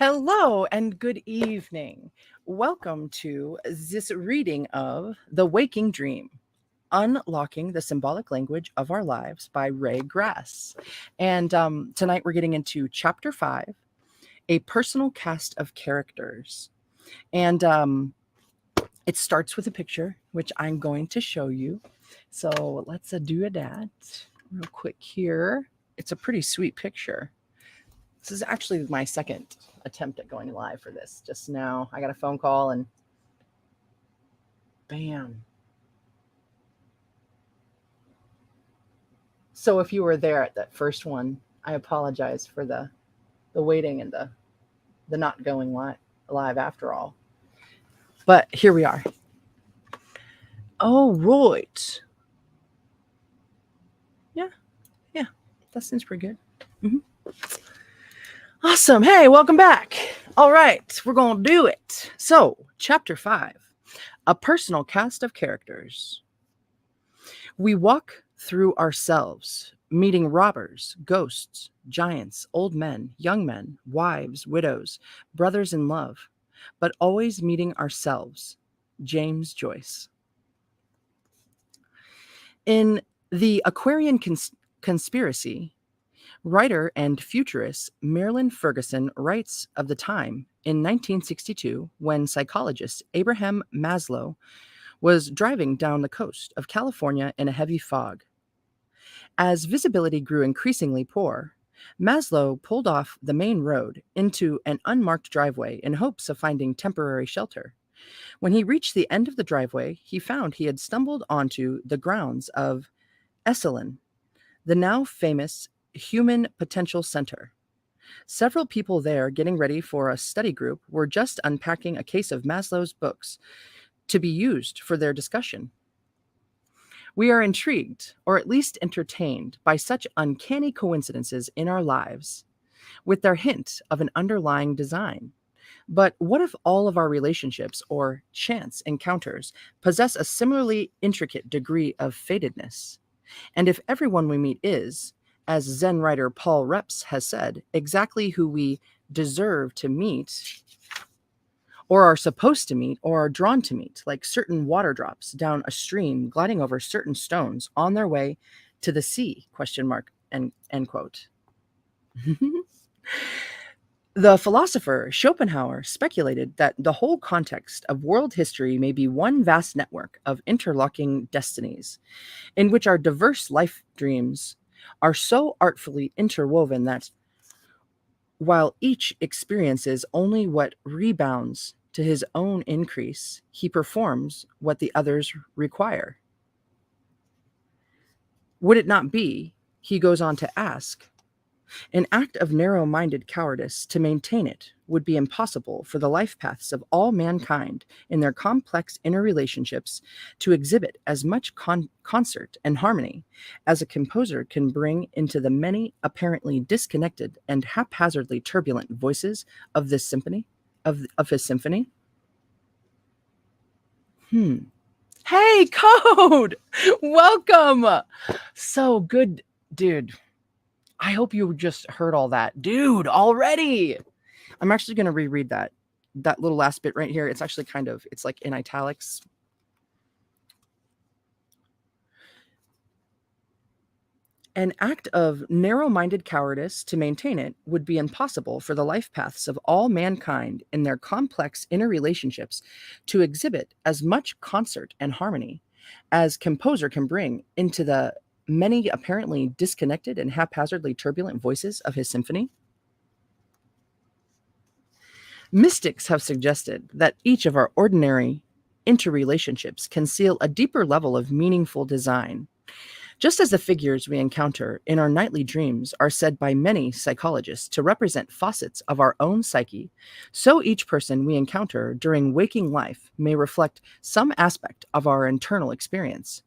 Hello and good evening. Welcome to this reading of The Waking Dream, Unlocking the Symbolic Language of Our Lives by Ray Grasse. And tonight we're getting into Chapter 5, A Personal Cast of Characters. And it starts with a picture, which I'm going to show you. So let's do that real quick here. It's a pretty sweet picture. This is actually my second attempt at going live for this. Just now, I got a phone call and bam. So if you were there at that first one, I apologize for the waiting and the not going live after all. But here we are. Oh, right. Yeah, that seems pretty good. Mm-hmm. Awesome. Hey, welcome back. All right, we're going to do it. So, Chapter 5, A Personal Cast of Characters. We walk through ourselves, meeting robbers, ghosts, giants, old men, young men, wives, widows, brothers in love, but always meeting ourselves. James Joyce. In The Aquarian Conspiracy, writer and futurist Marilyn Ferguson writes of the time in 1962 when psychologist Abraham Maslow was driving down the coast of California in a heavy fog. As visibility grew increasingly poor, Maslow pulled off the main road into an unmarked driveway in hopes of finding temporary shelter. When he reached the end of the driveway, he found he had stumbled onto the grounds of Esalen, the now famous Human Potential Center. Several people there getting ready for a study group were just unpacking a case of Maslow's books to be used for their discussion. We are intrigued, or at least entertained, by such uncanny coincidences in our lives, with their hint of an underlying design. But what if all of our relationships or chance encounters possess a similarly intricate degree of fatedness? And if everyone we meet is, as Zen writer Paul Reps has said, exactly who we deserve to meet, or are supposed to meet, or are drawn to meet, like certain water drops down a stream gliding over certain stones on their way to the sea, ? End quote. The philosopher Schopenhauer speculated that the whole context of world history may be one vast network of interlocking destinies, in which our diverse life dreams are so artfully interwoven that, while each experiences only what rebounds to his own increase, he performs what the others require. Would it not be, he goes on to ask, an act of narrow-minded cowardice to maintain it would be impossible for the life paths of all mankind in their complex interrelationships to exhibit as much concert and harmony as a composer can bring into the many apparently disconnected and haphazardly turbulent voices of this symphony, of his symphony? Hey, Code! Welcome! So good, dude. I hope you just heard all that. Dude, already! I'm actually going to reread that little last bit right here. It's actually it's like in italics. An act of narrow-minded cowardice to maintain it would be impossible for the life paths of all mankind in their complex interrelationships to exhibit as much concert and harmony as composer can bring into the many apparently disconnected and haphazardly turbulent voices of his symphony. Mystics have suggested that each of our ordinary interrelationships conceal a deeper level of meaningful design. Just as the figures we encounter in our nightly dreams are said by many psychologists to represent facets of our own psyche, so each person we encounter during waking life may reflect some aspect of our internal experience.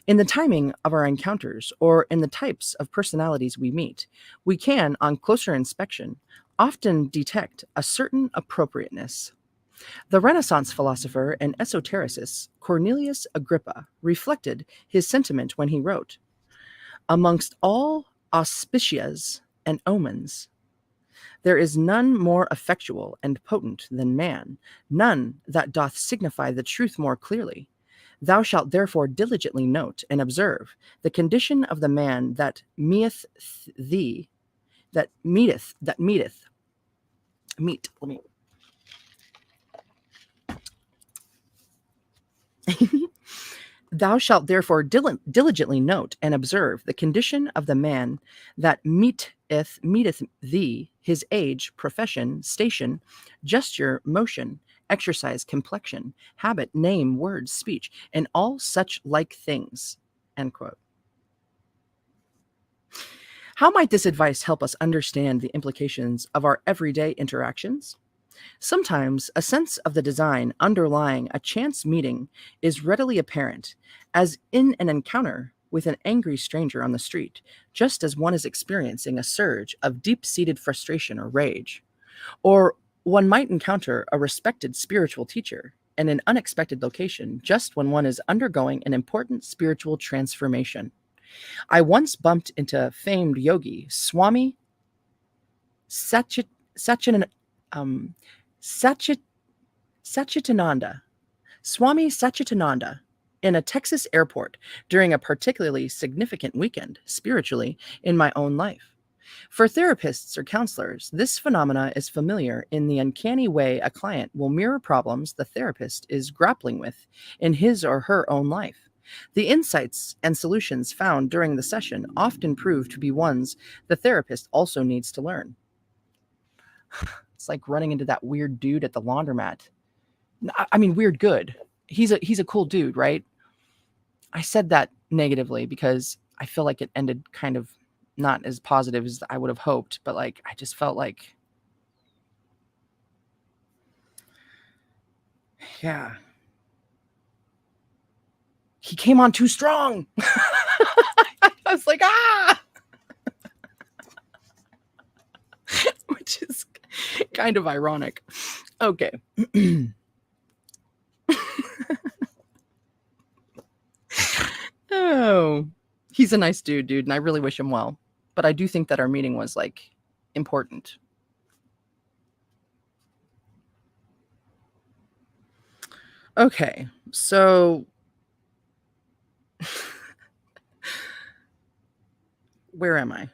In the timing of our encounters, or in the types of personalities we meet, we can, on closer inspection, often detect a certain appropriateness. The Renaissance philosopher and esotericist Cornelius Agrippa reflected his sentiment when he wrote, "Amongst all auspicias and omens, There is none more effectual and potent than man, none that doth signify the truth more clearly. Thou shalt therefore diligently note and observe the condition of the man that meeteth thee, that meeteth, meet, let me. Thou shalt therefore diligently note and observe the condition of the man that meeteth thee, his age, profession, station, gesture, motion, exercise, complexion, habit, name, words, speech, and all such like things. End quote. How might this advice help us understand the implications of our everyday interactions? Sometimes a sense of the design underlying a chance meeting is readily apparent, as in an encounter with an angry stranger on the street, just as one is experiencing a surge of deep-seated frustration or rage. Or one might encounter a respected spiritual teacher in an unexpected location just when one is undergoing an important spiritual transformation. I once bumped into famed yogi Swami Satchit, Satchin, um, Satchit, Satchitananda, Swami Satchitananda, in a Texas airport during a particularly significant weekend, spiritually, in my own life. For therapists or counselors, this phenomena is familiar in the uncanny way a client will mirror problems the therapist is grappling with in his or her own life. The insights and solutions found during the session often prove to be ones the therapist also needs to learn. It's like running into that weird dude at the laundromat. I mean, weird good. He's a cool dude, right? I said that negatively because I feel like it ended kind of not as positive as I would have hoped, but like I just felt like, yeah, he came on too strong. I was like, ah, which is kind of ironic. Okay. Oh, he's a nice dude, and I really wish him well. But I do think that our meeting was like important. Okay, so where am I?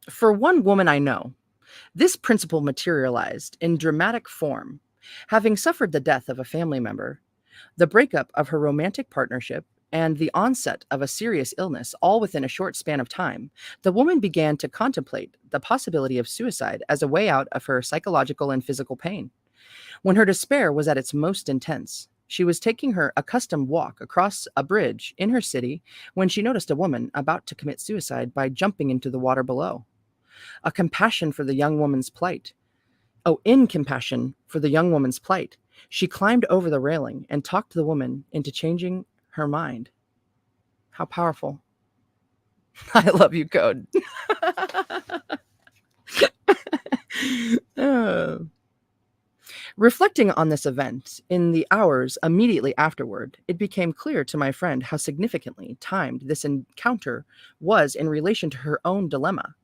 For one woman I know, this principle materialized in dramatic form. Having suffered the death of a family member, the breakup of her romantic partnership, and the onset of a serious illness, all within a short span of time, the woman began to contemplate the possibility of suicide as a way out of her psychological and physical pain. When her despair was at its most intense, she was taking her accustomed walk across a bridge in her city when she noticed a woman about to commit suicide by jumping into the water below. A compassion for the young woman's plight. Oh, in compassion for the young woman's plight, she climbed over the railing and talked the woman into changing her mind. How powerful. I love you, Code. Oh. Reflecting on this event in the hours immediately afterward, it became clear to my friend how significantly timed this encounter was in relation to her own dilemma.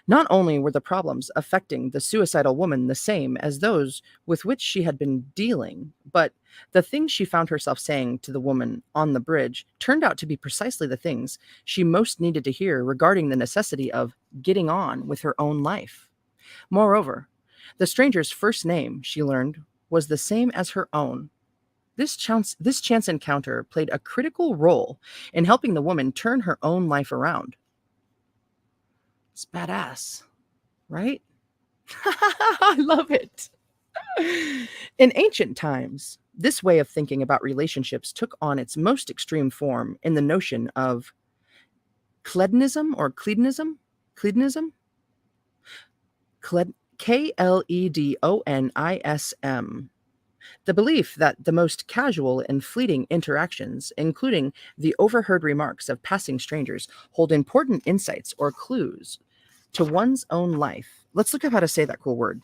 Not only were the problems affecting the suicidal woman the same as those with which she had been dealing, but the things she found herself saying to the woman on the bridge turned out to be precisely the things she most needed to hear regarding the necessity of getting on with her own life. Moreover, the stranger's first name, she learned, was the same as her own. This chance encounter played a critical role in helping the woman turn her own life around. It's badass, right? I love it. In ancient times, this way of thinking about relationships took on its most extreme form in the notion of Kledonism or Kledonism? Kledonism? Kledonism. The belief that the most casual and fleeting interactions, including the overheard remarks of passing strangers, hold important insights or clues to one's own life. Let's look up how to say that cool word.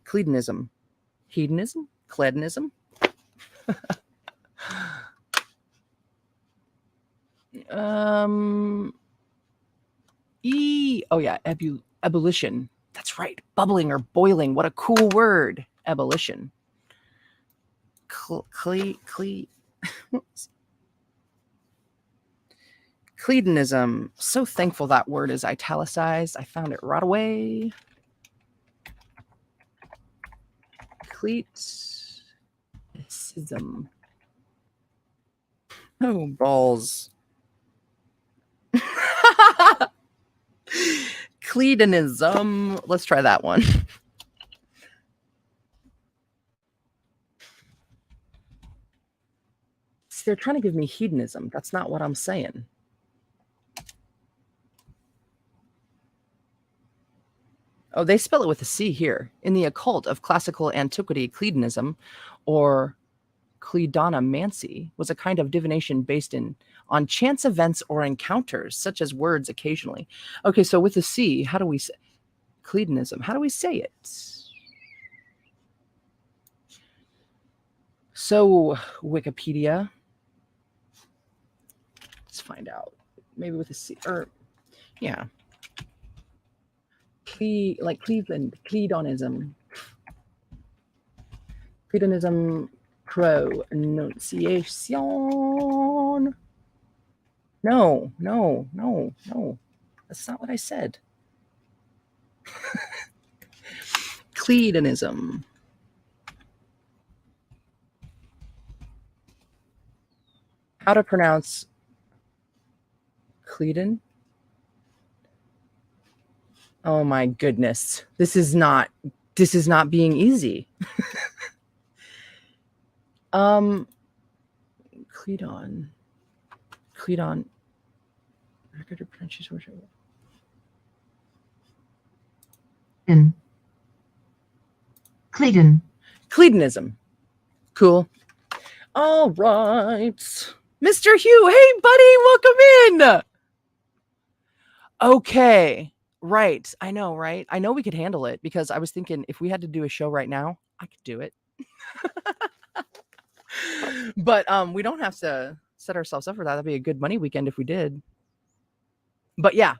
Kledonism. Hedonism? Kledonism? um, Oh yeah, ebullition. That's right. Bubbling or boiling. What a cool word. Ebullition. Cledonism. So thankful that word is italicized. I found it right away. Cletism. Oh, balls. Cledonism. Let's try that one. See, they're trying to give me hedonism. That's not what I'm saying. Oh, they spell it with a C here. In the occult of classical antiquity, Cledonism, or Cledonomancy, was a kind of divination based on chance events or encounters, such as words occasionally. Okay, so with the C, how do we say Cledonism? How do we say it? So, Wikipedia. Let's find out. Maybe with a C, or yeah. Like Cleveland, Cledonism. Cledonism pronunciation. No. That's not what I said. Cledonism. How to pronounce Cledon? Oh my goodness. This is not being easy. Cledon. Record of pronunciation. Cledonism. Cool. All right. Mr. Hugh, hey buddy, welcome in. Okay. Right. I know, right? I know we could handle it because I was thinking if we had to do a show right now, I could do it. But we don't have to set ourselves up for that. That'd be a good money weekend if we did. But yeah,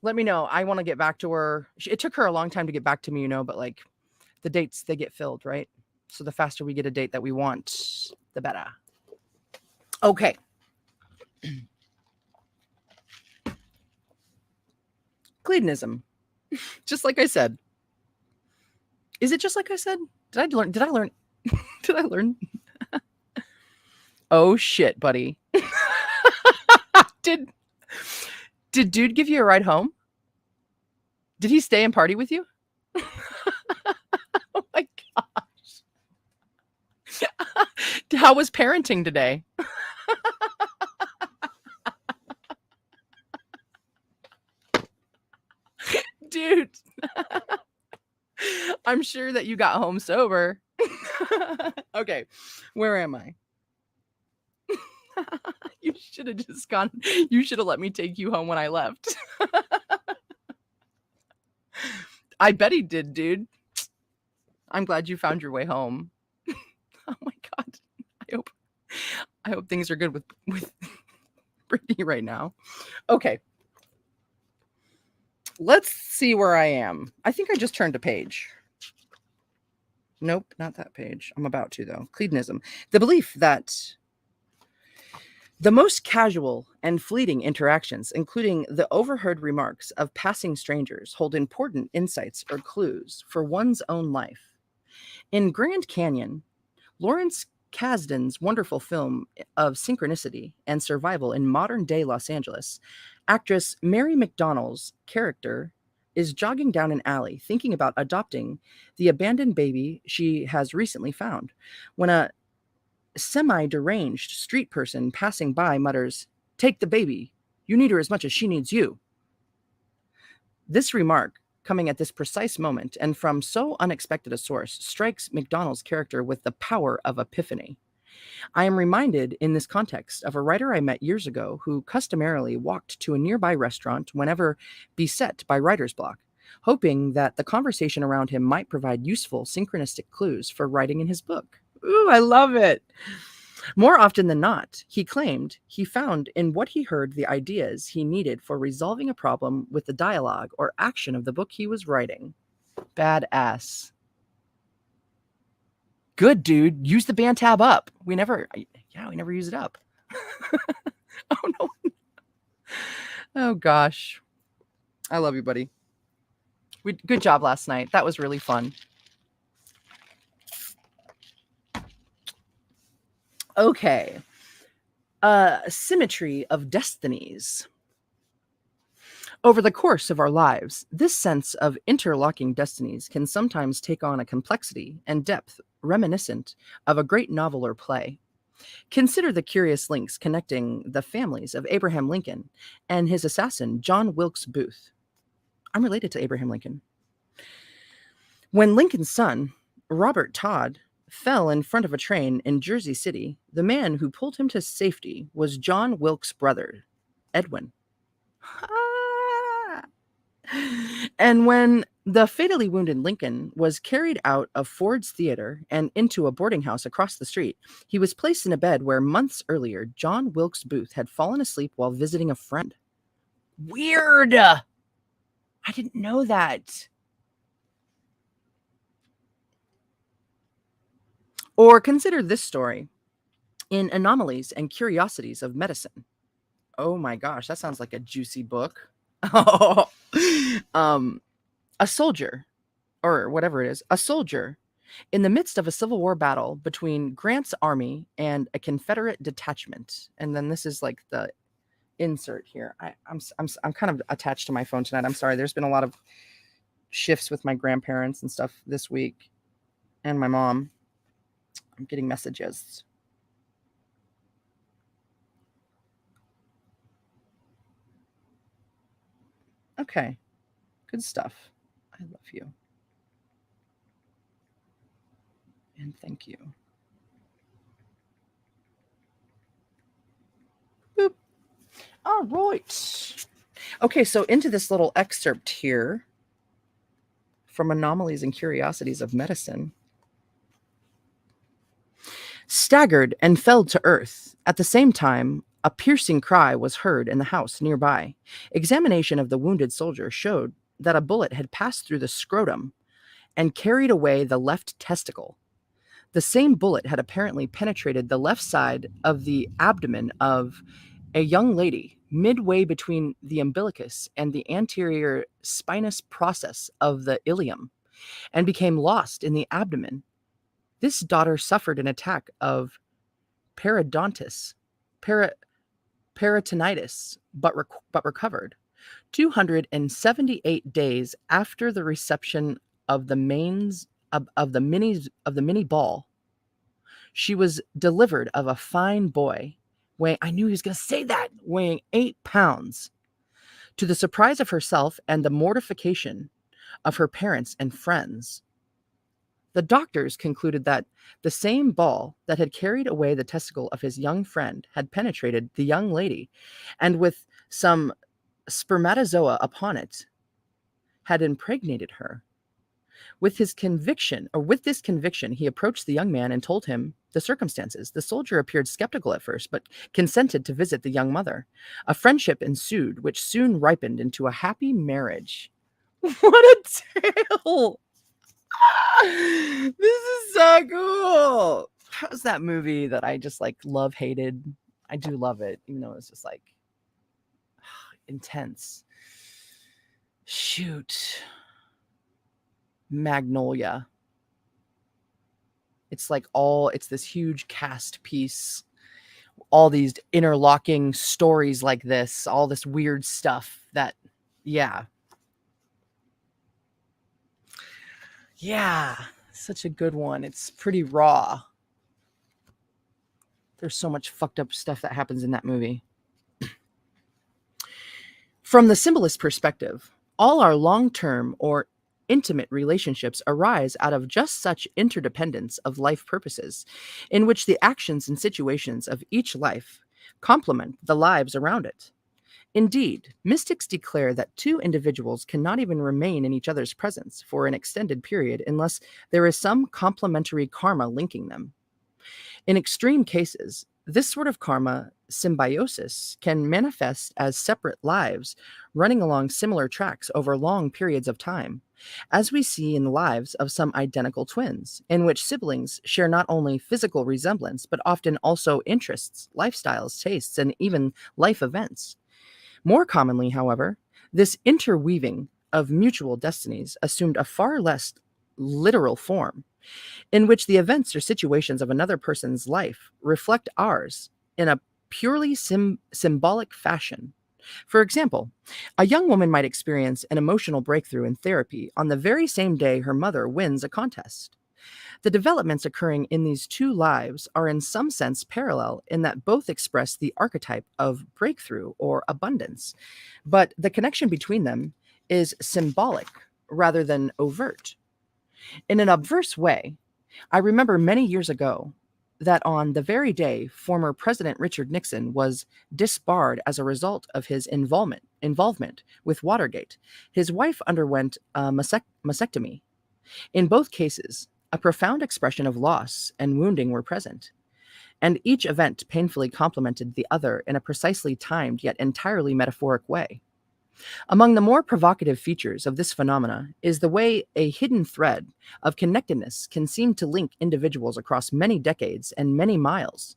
let me know. I want to get back to her. It took her a long time to get back to me, but like the dates, they get filled, right? So the faster we get a date that we want, the better. Okay. Cledonism. Just like I said. Is it just like I said? Did I learn? Did I learn? Oh shit, buddy. Did dude give you a ride home? Did he stay and party with you? Oh my gosh. How was parenting today? Dude. I'm sure that you got home sober. Okay, where am I? You should have just gone. You should have let me take you home when I left. I bet he did, dude. I'm glad you found your way home. Oh my god. I hope things are good with Brittany right now. Okay. Let's see where I am. I think I just turned a page. Nope, not that page. I'm about to, though. Cledonism. The belief that the most casual and fleeting interactions, including the overheard remarks of passing strangers, hold important insights or clues for one's own life. In Grand Canyon, Lawrence Kasdan's wonderful film of synchronicity and survival in modern-day Los Angeles, actress Mary McDonnell's character is jogging down an alley thinking about adopting the abandoned baby she has recently found when a semi-deranged street person passing by mutters, "Take the baby. You need her as much as she needs you." This remark, coming at this precise moment and from so unexpected a source, strikes McDonnell's character with the power of epiphany. I am reminded in this context of a writer I met years ago who customarily walked to a nearby restaurant whenever beset by writer's block, hoping that the conversation around him might provide useful synchronistic clues for writing in his book. Ooh, I love it. More often than not, he claimed he found in what he heard the ideas he needed for resolving a problem with the dialogue or action of the book he was writing. Badass. Good, dude. Use the band tab up. We never use it up. Oh, no. Oh, gosh. I love you, buddy. Good job last night. That was really fun. Okay. Symmetry of destinies. Over the course of our lives, this sense of interlocking destinies can sometimes take on a complexity and depth reminiscent of a great novel or play. Consider the curious links connecting the families of Abraham Lincoln and his assassin, John Wilkes Booth. I'm related to Abraham Lincoln. When Lincoln's son, Robert Todd, fell in front of a train in Jersey City, the man who pulled him to safety was John Wilkes' brother, Edwin. And when the fatally wounded Lincoln was carried out of Ford's Theater and into a boarding house across the street, he was placed in a bed where months earlier John Wilkes Booth had fallen asleep while visiting a friend. Weird! I didn't know that. Or consider this story in Anomalies and Curiosities of Medicine. Oh my gosh, that sounds like a juicy book. A soldier, or whatever it is, a soldier in the midst of a Civil War battle between Grant's army and a Confederate detachment. And then this is like the insert here. I'm kind of attached to my phone tonight. I'm sorry. There's been a lot of shifts with my grandparents and stuff this week, and my mom. I'm getting messages. Okay. Good stuff. I love you. And thank you. Boop. All right. Okay, so into this little excerpt here from Anomalies and Curiosities of Medicine. Staggered and fell to earth. At the same time, a piercing cry was heard in the house nearby. Examination of the wounded soldier showed that a bullet had passed through the scrotum and carried away the left testicle. The same bullet had apparently penetrated the left side of the abdomen of a young lady, midway between the umbilicus and the anterior spinous process of the ilium, and became lost in the abdomen. This daughter suffered an attack of peritonitis, but recovered. 278 days after the reception of the mini ball, she was delivered of a fine boy weighing, I knew he was going to say that, weighing 8 pounds. To the surprise of herself and the mortification of her parents and friends, the doctors concluded that the same ball that had carried away the testicle of his young friend had penetrated the young lady, and with some spermatozoa upon it, had impregnated her. With this conviction, he approached the young man and told him the circumstances. The soldier appeared skeptical at first, but consented to visit the young mother. A friendship ensued, which soon ripened into a happy marriage. What a tale! This is so cool. How's that movie that I just like hated? I do love it, even though it's just like intense. Shoot. Magnolia. It's like it's this huge cast piece, all these interlocking stories like this, all this weird stuff that, yeah, such a good one. It's pretty raw. There's so much fucked up stuff that happens in that movie. From the symbolist perspective, all our long-term or intimate relationships arise out of just such interdependence of life purposes, in which the actions and situations of each life complement the lives around it. Indeed, mystics declare that two individuals cannot even remain in each other's presence for an extended period unless there is some complementary karma linking them. In extreme cases, this sort of karma symbiosis can manifest as separate lives running along similar tracks over long periods of time, as we see in the lives of some identical twins, in which siblings share not only physical resemblance, but often also interests, lifestyles, tastes, and even life events. More commonly, however, this interweaving of mutual destinies assumed a far less literal form, in which the events or situations of another person's life reflect ours in a purely symbolic fashion. For example, a young woman might experience an emotional breakthrough in therapy on the very same day her mother wins a contest. The developments occurring in these two lives are in some sense parallel in that both express the archetype of breakthrough or abundance, but the connection between them is symbolic rather than overt. In an obverse way, I remember many years ago that on the very day former President Richard Nixon was disbarred as a result of his involvement with Watergate, his wife underwent a mastectomy. In both cases, a profound expression of loss and wounding were present, and each event painfully complemented the other in a precisely timed yet entirely metaphoric way. Among the more provocative features of this phenomena is the way a hidden thread of connectedness can seem to link individuals across many decades and many miles.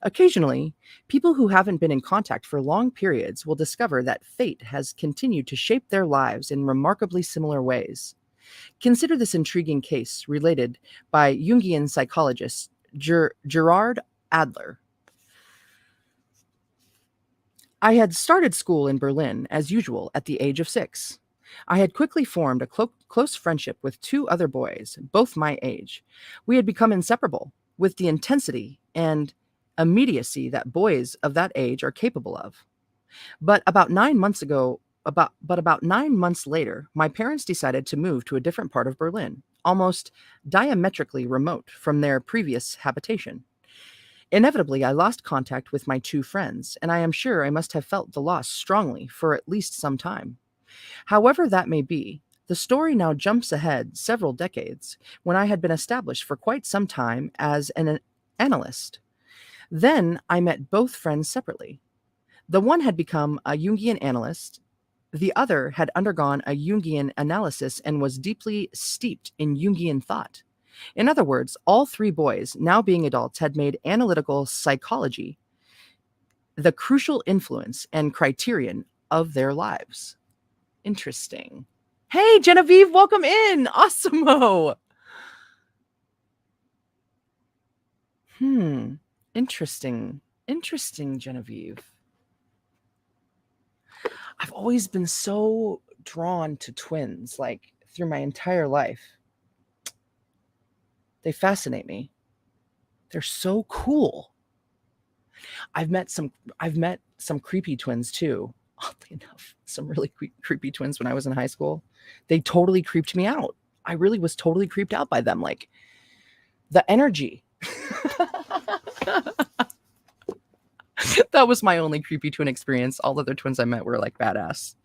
Occasionally, people who haven't been in contact for long periods will discover that fate has continued to shape their lives in remarkably similar ways. Consider this intriguing case related by Jungian psychologist Gerard Adler. I had started school in Berlin as usual at the age of 6. I had quickly formed a close friendship with two other boys, both my age. We had become inseparable, with the intensity and immediacy that boys of that age are capable of. But about 9 months later, my parents decided to move to a different part of Berlin, almost diametrically remote from their previous habitation. Inevitably, I lost contact with my two friends, and I am sure I must have felt the loss strongly for at least some time. However that may be, the story now jumps ahead several decades when I had been established for quite some time as an analyst. Then I met both friends separately. The one had become a Jungian analyst, the other had undergone a Jungian analysis and was deeply steeped in Jungian thought. In other words, all three boys, now being adults, had made analytical psychology the crucial influence and criterion of their lives. Interesting. Hey, Genevieve, welcome in. Awesome-o. Interesting. Interesting, Genevieve. I've always been so drawn to twins, like through my entire life. They fascinate me. They're so cool. I've met some creepy twins too. Oddly enough, some really creepy twins when I was in high school. They totally creeped me out. I really was totally creeped out by them, like the energy. That was my only creepy twin experience. All other twins I met were like badass.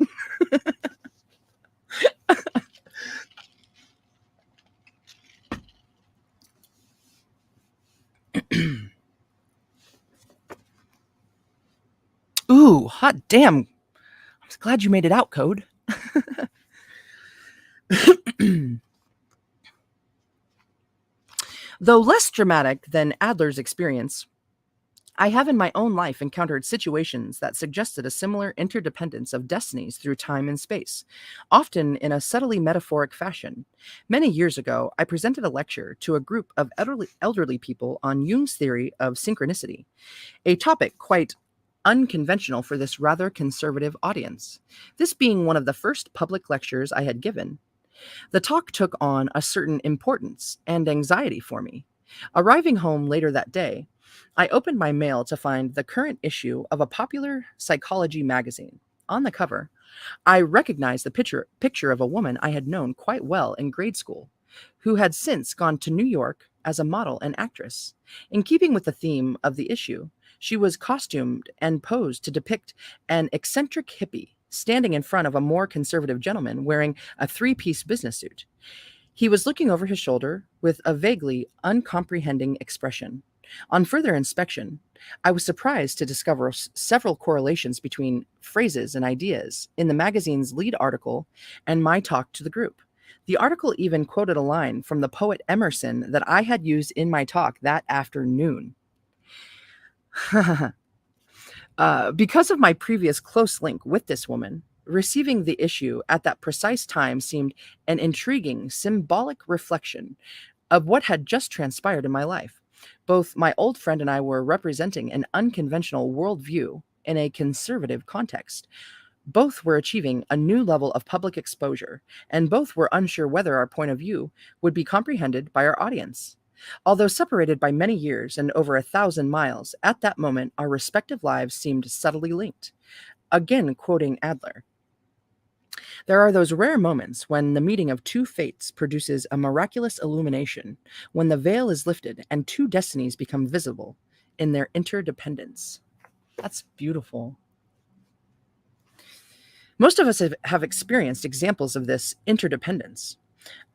Ooh, hot damn. I'm glad you made it out, Code. Though less dramatic than Adler's experience, I have in my own life encountered situations that suggested a similar interdependence of destinies through time and space, often in a subtly metaphoric fashion. Many years ago, I presented a lecture to a group of elderly people on Jung's theory of synchronicity, a topic quite unconventional for this rather conservative audience. This being one of the first public lectures I had given, the talk took on a certain importance and anxiety for me. Arriving home later that day, I opened my mail to find the current issue of a popular psychology magazine. On the cover, I recognized the picture of a woman I had known quite well in grade school, who had since gone to New York as a model and actress. In keeping with the theme of the issue, she was costumed and posed to depict an eccentric hippie standing in front of a more conservative gentleman wearing a three-piece business suit. He was looking over his shoulder with a vaguely uncomprehending expression. On further inspection, I was surprised to discover several correlations between phrases and ideas in the magazine's lead article and my talk to the group. The article even quoted a line from the poet Emerson that I had used in my talk that afternoon. Because of my previous close link with this woman, receiving the issue at that precise time seemed an intriguing, symbolic reflection of what had just transpired in my life. Both my old friend and I were representing an unconventional worldview in a conservative context. Both were achieving a new level of public exposure, and both were unsure whether our point of view would be comprehended by our audience. Although separated by many years and over 1,000 miles, at that moment our respective lives seemed subtly linked. Again, quoting Adler, there are those rare moments when the meeting of two fates produces a miraculous illumination, when the veil is lifted and two destinies become visible in their interdependence. That's beautiful. Most of us have experienced examples of this interdependence.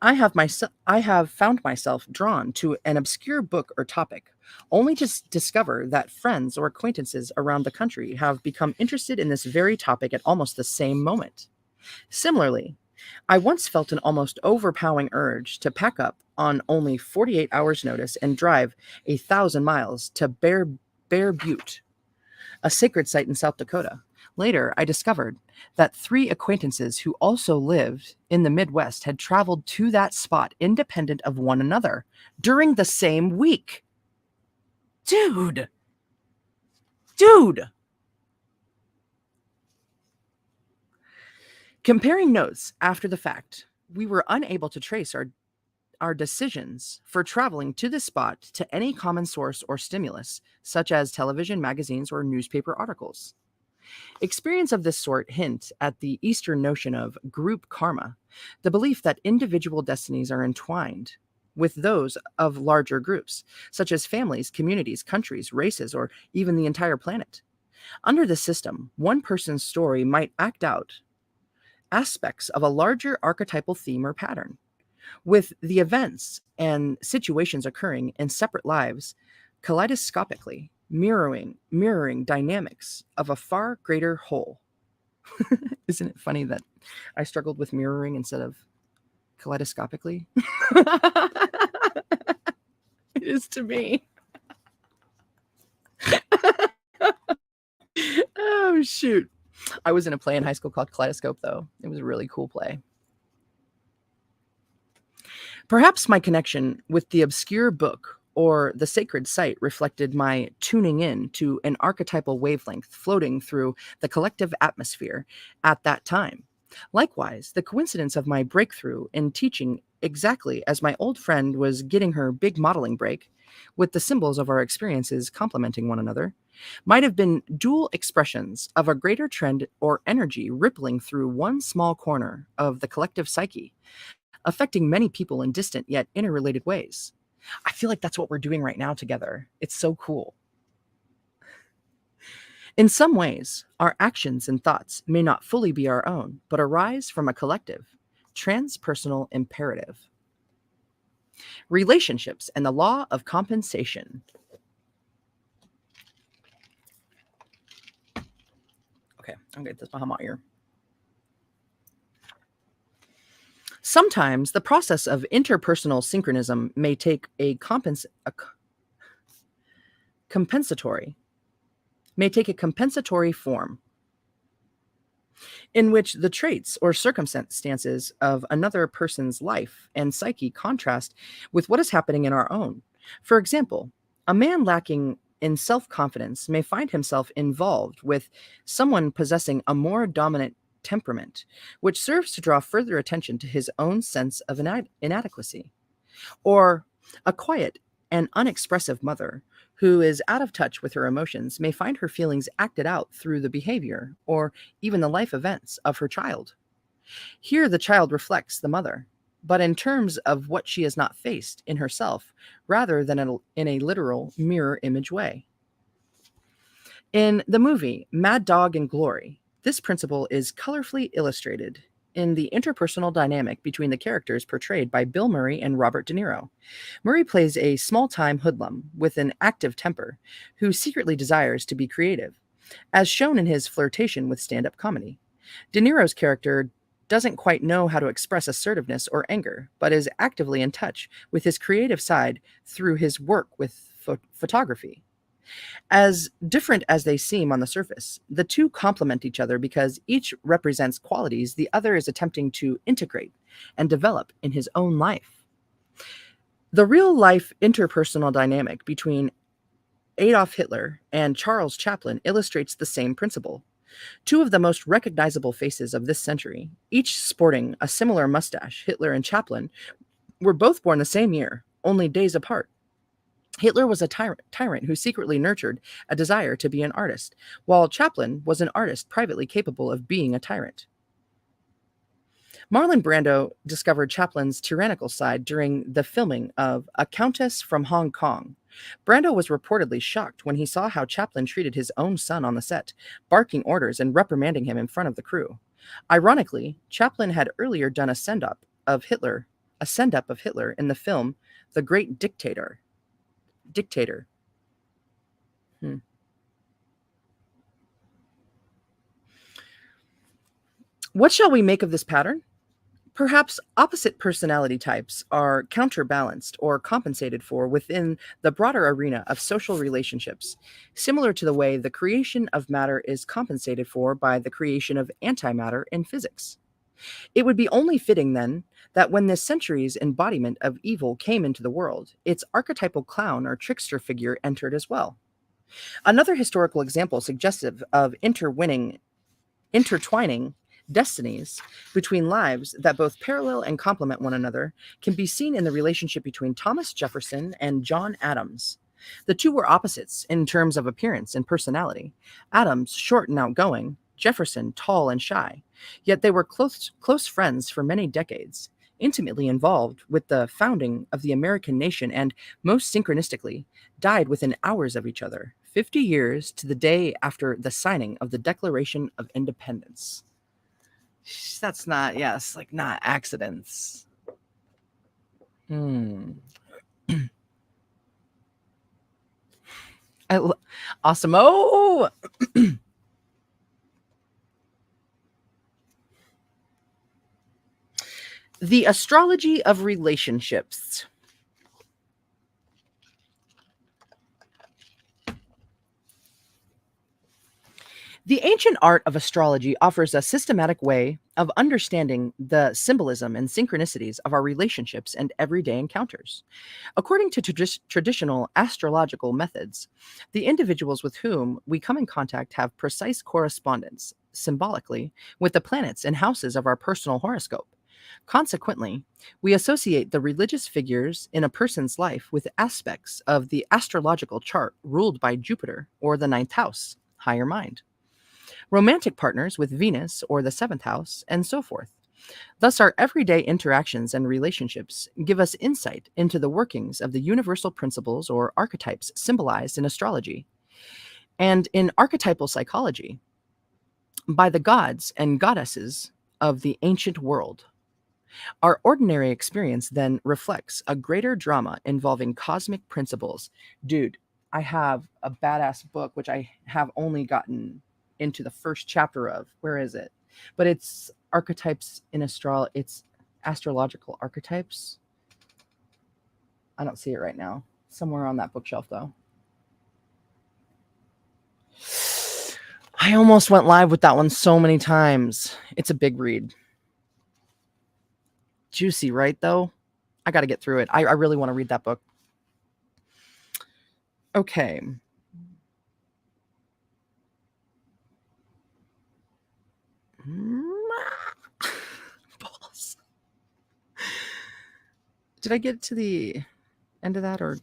I have found myself drawn to an obscure book or topic, only to discover that friends or acquaintances around the country have become interested in this very topic at almost the same moment. Similarly, I once felt an almost overpowering urge to pack up on only 48 hours' notice and drive 1,000 miles to Bear Butte, a sacred site in South Dakota. Later, I discovered that 3 acquaintances who also lived in the Midwest had traveled to that spot independent of one another during the same week. Dude! Comparing notes after the fact, we were unable to trace our decisions for traveling to this spot to any common source or stimulus, such as television, magazines, or newspaper articles. Experience of this sort hint at the Eastern notion of group karma, the belief that individual destinies are entwined with those of larger groups, such as families, communities, countries, races, or even the entire planet. Under this system, one person's story might act out aspects of a larger archetypal theme or pattern, with the events and situations occurring in separate lives kaleidoscopically mirroring dynamics of a far greater whole. Isn't it funny that I struggled with mirroring instead of kaleidoscopically? It is to me. Oh, shoot. I was in a play in high school called Kaleidoscope, though. It was a really cool play. Perhaps my connection with the obscure book or the sacred site reflected my tuning in to an archetypal wavelength floating through the collective atmosphere at that time. Likewise, the coincidence of my breakthrough in teaching exactly as my old friend was getting her big modeling break, with the symbols of our experiences complementing one another, might have been dual expressions of a greater trend or energy rippling through one small corner of the collective psyche, affecting many people in distant yet interrelated ways. I feel like that's what we're doing right now together. It's so cool. In some ways, our actions and thoughts may not fully be our own, but arise from a collective, transpersonal imperative. Relationships and the law of compensation. Okay, I'm gonna get this behind my ear. Sometimes the process of interpersonal synchronism may take a compensatory form, in which the traits or circumstances of another person's life and psyche contrast with what is happening in our own. For example, a man lacking in self-confidence may find himself involved with someone possessing a more dominant temperament, which serves to draw further attention to his own sense of inadequacy. Or a quiet and unexpressive mother who is out of touch with her emotions may find her feelings acted out through the behavior or even the life events of her child. Here the child reflects the mother, but in terms of what she has not faced in herself, rather than in a literal mirror image way. In the movie Mad Dog and Glory, this principle is colorfully illustrated in the interpersonal dynamic between the characters portrayed by Bill Murray and Robert De Niro. Murray plays a small-time hoodlum with an active temper who secretly desires to be creative, as shown in his flirtation with stand-up comedy. De Niro's character doesn't quite know how to express assertiveness or anger, but is actively in touch with his creative side through his work with photography. As different as they seem on the surface, the two complement each other because each represents qualities the other is attempting to integrate and develop in his own life. The real life interpersonal dynamic between Adolf Hitler and Charles Chaplin illustrates the same principle. Two of the most recognizable faces of this century, each sporting a similar mustache, Hitler and Chaplin, were both born the same year, only days apart. Hitler was a tyrant who secretly nurtured a desire to be an artist, while Chaplin was an artist privately capable of being a tyrant. Marlon Brando discovered Chaplin's tyrannical side during the filming of A Countess from Hong Kong. Brando was reportedly shocked when he saw how Chaplin treated his own son on the set, barking orders and reprimanding him in front of the crew. Ironically, Chaplin had earlier done a send-up of Hitler in the film The Great Dictator. What shall we make of this pattern? Perhaps opposite personality types are counterbalanced or compensated for within the broader arena of social relationships, similar to the way the creation of matter is compensated for by the creation of antimatter in physics. It would be only fitting, then, that when this century's embodiment of evil came into the world, its archetypal clown or trickster figure entered as well. Another historical example suggestive of intertwining destinies between lives that both parallel and complement one another can be seen in the relationship between Thomas Jefferson and John Adams. The two were opposites in terms of appearance and personality. Adams, short and outgoing, Jefferson, tall and shy. Yet they were close friends for many decades, intimately involved with the founding of the American nation, and, most synchronistically, died within hours of each other, 50 years to the day after the signing of the Declaration of Independence. That's not, yes, like not accidents. Awesome. Oh, the astrology of relationships. The ancient art of astrology offers a systematic way of understanding the symbolism and synchronicities of our relationships and everyday encounters. According to traditional astrological methods, the individuals with whom we come in contact have precise correspondence, symbolically, with the planets and houses of our personal horoscope. Consequently, we associate the religious figures in a person's life with aspects of the astrological chart ruled by Jupiter or the ninth house, higher mind, romantic partners with Venus or the seventh house, and so forth. Thus, our everyday interactions and relationships give us insight into the workings of the universal principles or archetypes symbolized in astrology and in archetypal psychology by the gods and goddesses of the ancient world. Our ordinary experience then reflects a greater drama involving cosmic principles. Dude, I have a badass book which I have only gotten into the first chapter of. Where is it? But it's archetypes in it's astrological archetypes. I don't see it right now. Somewhere on that bookshelf though. I almost went live with that one so many times. It's a big read. Juicy, right though? I got to get through it. I really want to read that book. Okay. Balls. Did I get to the end of that, or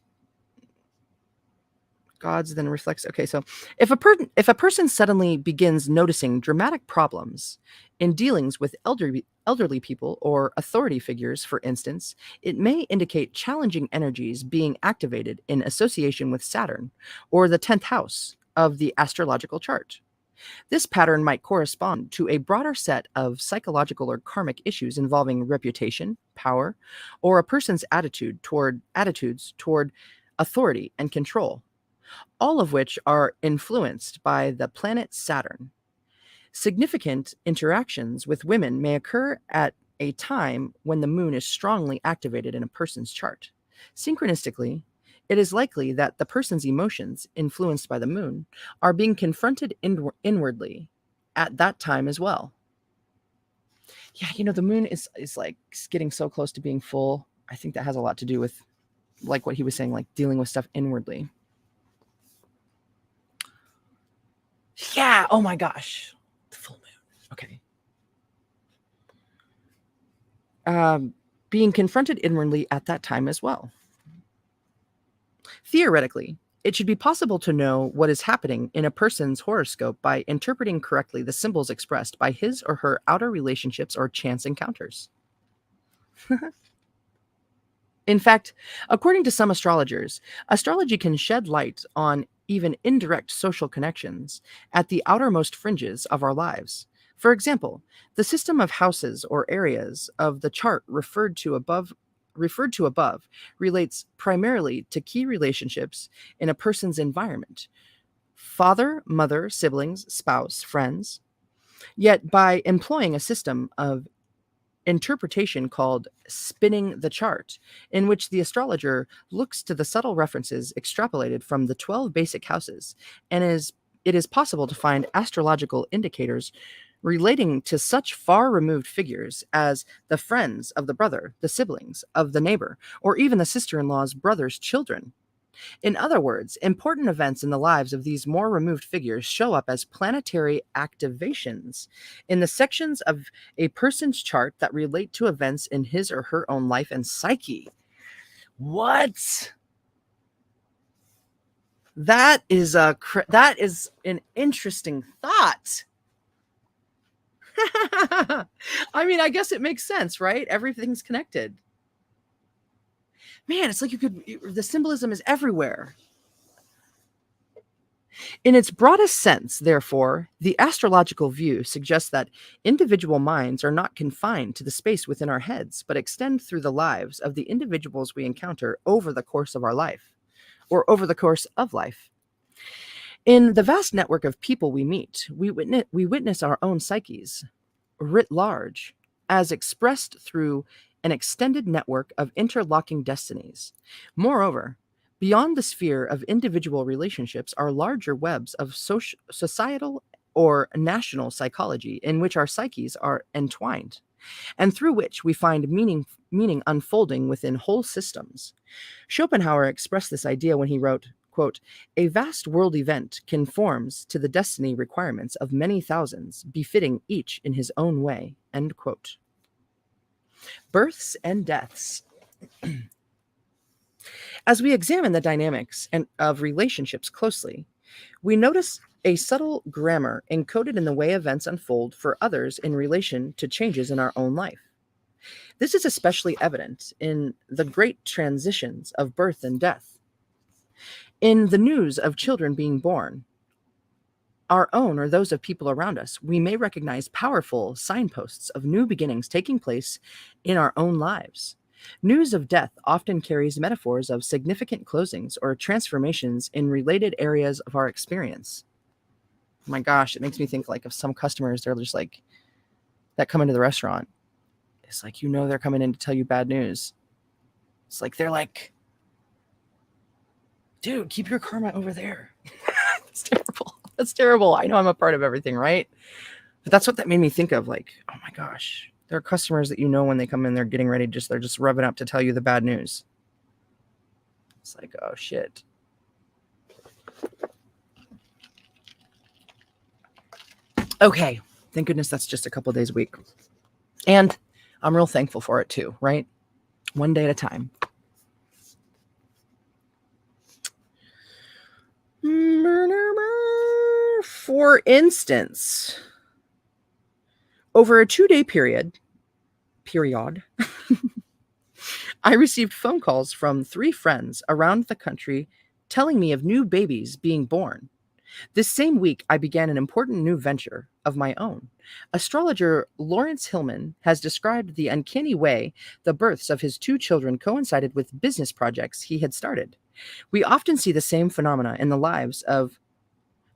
gods then reflects? Okay, so if a person suddenly begins noticing dramatic problems in dealings with elderly people or authority figures, for instance, it may indicate challenging energies being activated in association with Saturn or the 10th house of the astrological chart. This pattern might correspond to a broader set of psychological or karmic issues involving reputation, power, or a person's attitudes toward authority and control, all of which are influenced by the planet Saturn. Significant interactions with women may occur at a time when the moon is strongly activated in a person's chart. Synchronistically, it is likely that the person's emotions, influenced by the moon, are being confronted inwardly at that time as well. Yeah, the moon is like getting so close to being full. I think that has a lot to do with, like what he was saying, like dealing with stuff inwardly. Yeah, oh my gosh. The full moon. Okay. Being confronted inwardly at that time as well. Theoretically, it should be possible to know what is happening in a person's horoscope by interpreting correctly the symbols expressed by his or her outer relationships or chance encounters. In fact, according to some astrologers, astrology can shed light on even indirect social connections at the outermost fringes of our lives. For example, the system of houses or areas of the chart referred to above relates primarily to key relationships in a person's environment: father, mother, siblings, spouse, friends. Yet by employing a system of interpretation called spinning the chart, in which the astrologer looks to the subtle references extrapolated from the 12 basic houses, and it is possible to find astrological indicators relating to such far removed figures as the friends of the brother, the siblings of the neighbor, or even the sister in law's brother's children. In other words, important events in the lives of these more removed figures show up as planetary activations in the sections of a person's chart that relate to events in his or her own life and psyche. What? That is an interesting thought. I mean, I guess it makes sense, right? Everything's connected. Man, it's like the symbolism is everywhere. In its broadest sense, therefore, the astrological view suggests that individual minds are not confined to the space within our heads, but extend through the lives of the individuals we encounter over the course of our life, or over the course of life. In the vast network of people we meet, we witness our own psyches, writ large, as expressed through an extended network of interlocking destinies. Moreover, beyond the sphere of individual relationships are larger webs of societal or national psychology in which our psyches are entwined, and through which we find meaning unfolding within whole systems. Schopenhauer expressed this idea when he wrote, quote, "A vast world event conforms to the destiny requirements of many thousands, befitting each in his own way," end quote. Births and deaths. As we examine the dynamics of relationships closely, we notice a subtle grammar encoded in the way events unfold for others in relation to changes in our own life. This is especially evident in the great transitions of birth and death. In the news of children being born, our own or those of people around us, we may recognize powerful signposts of new beginnings taking place in our own lives. News of death often carries metaphors of significant closings or transformations in related areas of our experience. Oh my gosh, it makes me think like of some customers, they're just like, that come into the restaurant. It's like, they're coming in to tell you bad news. It's like, they're like, dude, keep your karma over there. It's terrible. That's terrible. I know I'm a part of everything, right? But that's what that made me think of. Like, oh my gosh, there are customers that when they come in, they're getting ready, they're just revving up to tell you the bad news. It's like, oh shit. Okay, thank goodness that's just a couple days a week. And I'm real thankful for it too, right? One day at a time. For instance, over a 2-day period, I received phone calls from 3 friends around the country telling me of new babies being born. This same week, I began an important new venture of my own. Astrologer Lawrence Hillman has described the uncanny way the births of his two children coincided with business projects he had started. We often see the same phenomena in the lives of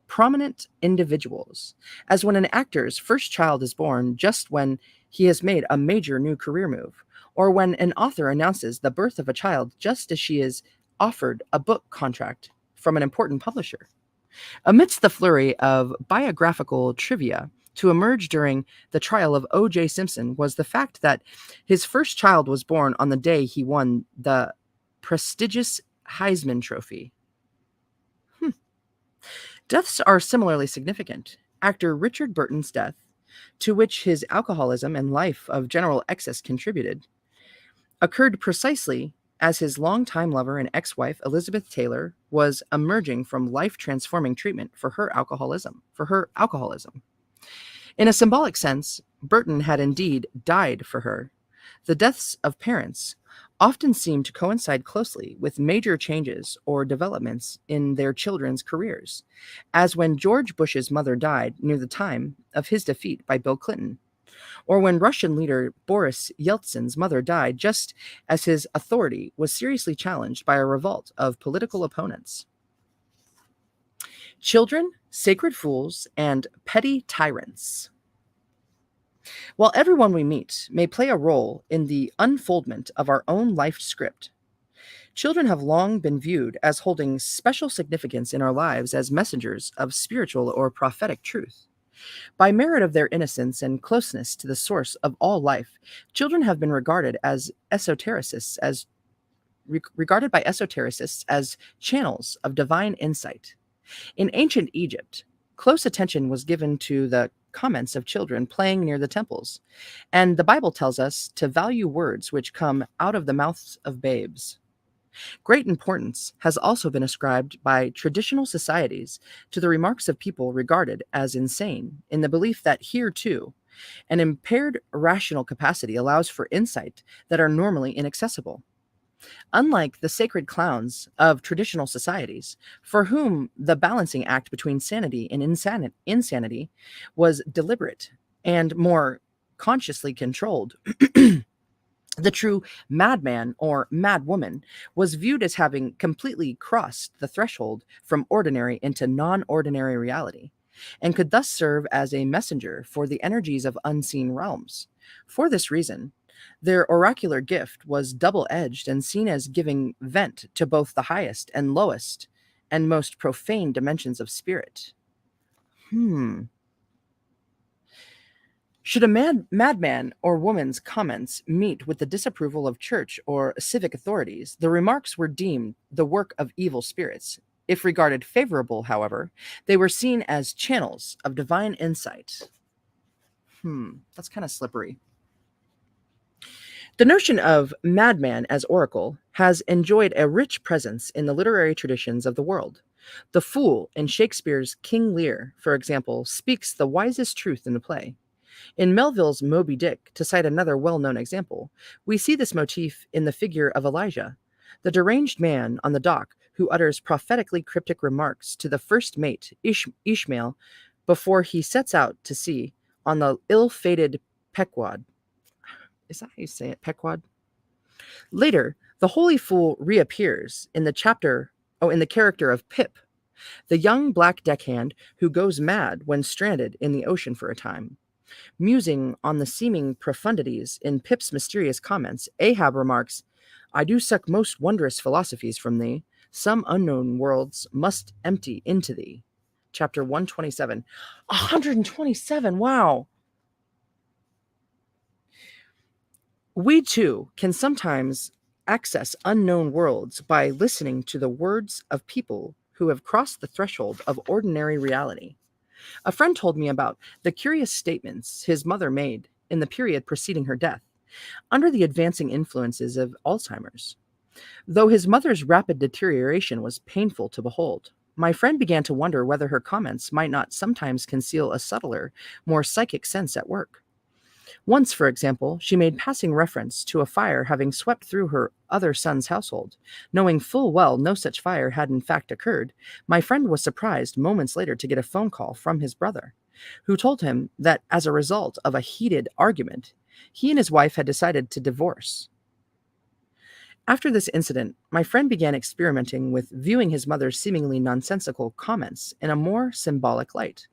prominent individuals, as when an actor's first child is born just when he has made a major new career move, or when an author announces the birth of a child just as she is offered a book contract from an important publisher. Amidst the flurry of biographical trivia to emerge during the trial of O.J. Simpson was the fact that his first child was born on the day he won the prestigious Heisman Trophy. Deaths are similarly significant. Actor Richard Burton's death, to which his alcoholism and life of general excess contributed, occurred precisely as his longtime lover and ex-wife Elizabeth Taylor was emerging from life-transforming treatment for her alcoholism. In a symbolic sense, Burton had indeed died for her. The deaths of parents often seem to coincide closely with major changes or developments in their children's careers, as when George Bush's mother died near the time of his defeat by Bill Clinton, or when Russian leader Boris Yeltsin's mother died just as his authority was seriously challenged by a revolt of political opponents. Children, sacred fools, and petty tyrants. While everyone we meet may play a role in the unfoldment of our own life script, children have long been viewed as holding special significance in our lives as messengers of spiritual or prophetic truth. By merit of their innocence and closeness to the source of all life, children have been regarded by esotericists as channels of divine insight. In ancient Egypt, close attention was given to the comments of children playing near the temples, and the Bible tells us to value words which come out of the mouths of babes. Great importance has also been ascribed by traditional societies to the remarks of people regarded as insane, in the belief that here, too, an impaired rational capacity allows for insight that are normally inaccessible. Unlike the sacred clowns of traditional societies, for whom the balancing act between sanity and insanity was deliberate and more consciously controlled, the true madman or madwoman was viewed as having completely crossed the threshold from ordinary into non-ordinary reality, and could thus serve as a messenger for the energies of unseen realms. For this reason, their oracular gift was double-edged and seen as giving vent to both the highest and lowest and most profane dimensions of spirit. Should a madman or woman's comments meet with the disapproval of church or civic authorities, the remarks were deemed the work of evil spirits. If regarded favorable, however, they were seen as channels of divine insight. That's kind of slippery. The notion of madman as oracle has enjoyed a rich presence in the literary traditions of the world. The fool in Shakespeare's King Lear, for example, speaks the wisest truth in the play. In Melville's Moby Dick, to cite another well-known example, we see this motif in the figure of Elijah, the deranged man on the dock who utters prophetically cryptic remarks to the first mate, Ishmael, before he sets out to sea on the ill-fated Pequod. Is that how you say it, Pequod? Later, the holy fool reappears in the character of Pip, the young black deckhand who goes mad when stranded in the ocean for a time. Musing on the seeming profundities in Pip's mysterious comments, Ahab remarks, "I do suck most wondrous philosophies from thee. Some unknown worlds must empty into thee." Chapter 127. 127, wow! We too can sometimes access unknown worlds by listening to the words of people who have crossed the threshold of ordinary reality. A friend told me about the curious statements his mother made in the period preceding her death, under the advancing influences of Alzheimer's. Though his mother's rapid deterioration was painful to behold, my friend began to wonder whether her comments might not sometimes conceal a subtler, more psychic sense at work. Once, for example, she made passing reference to a fire having swept through her other son's household. Knowing full well no such fire had in fact occurred, my friend was surprised moments later to get a phone call from his brother, who told him that as a result of a heated argument, he and his wife had decided to divorce. After this incident, my friend began experimenting with viewing his mother's seemingly nonsensical comments in a more symbolic light,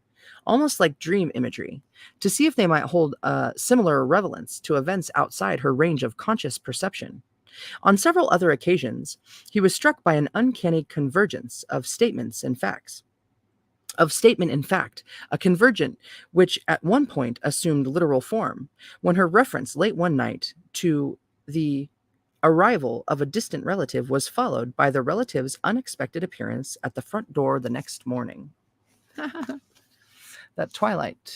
almost like dream imagery, to see if they might hold a similar relevance to events outside her range of conscious perception. On several other occasions, he was struck by an uncanny convergence of statements and facts. Of statement and fact, a convergent which at one point assumed literal form, when her reference late one night to the arrival of a distant relative was followed by the relative's unexpected appearance at the front door the next morning. That Twilight.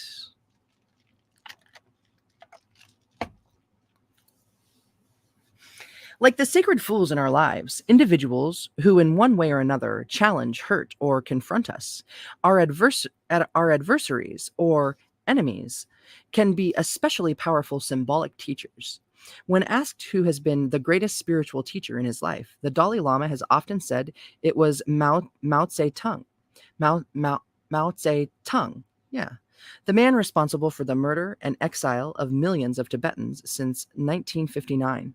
Like the sacred fools in our lives, individuals who in one way or another challenge, hurt, or confront us, our adversaries or enemies, can be especially powerful symbolic teachers. When asked who has been the greatest spiritual teacher in his life, the Dalai Lama has often said it was Mao Zedong. Mao Zedong, yeah. The man responsible for the murder and exile of millions of Tibetans since 1959.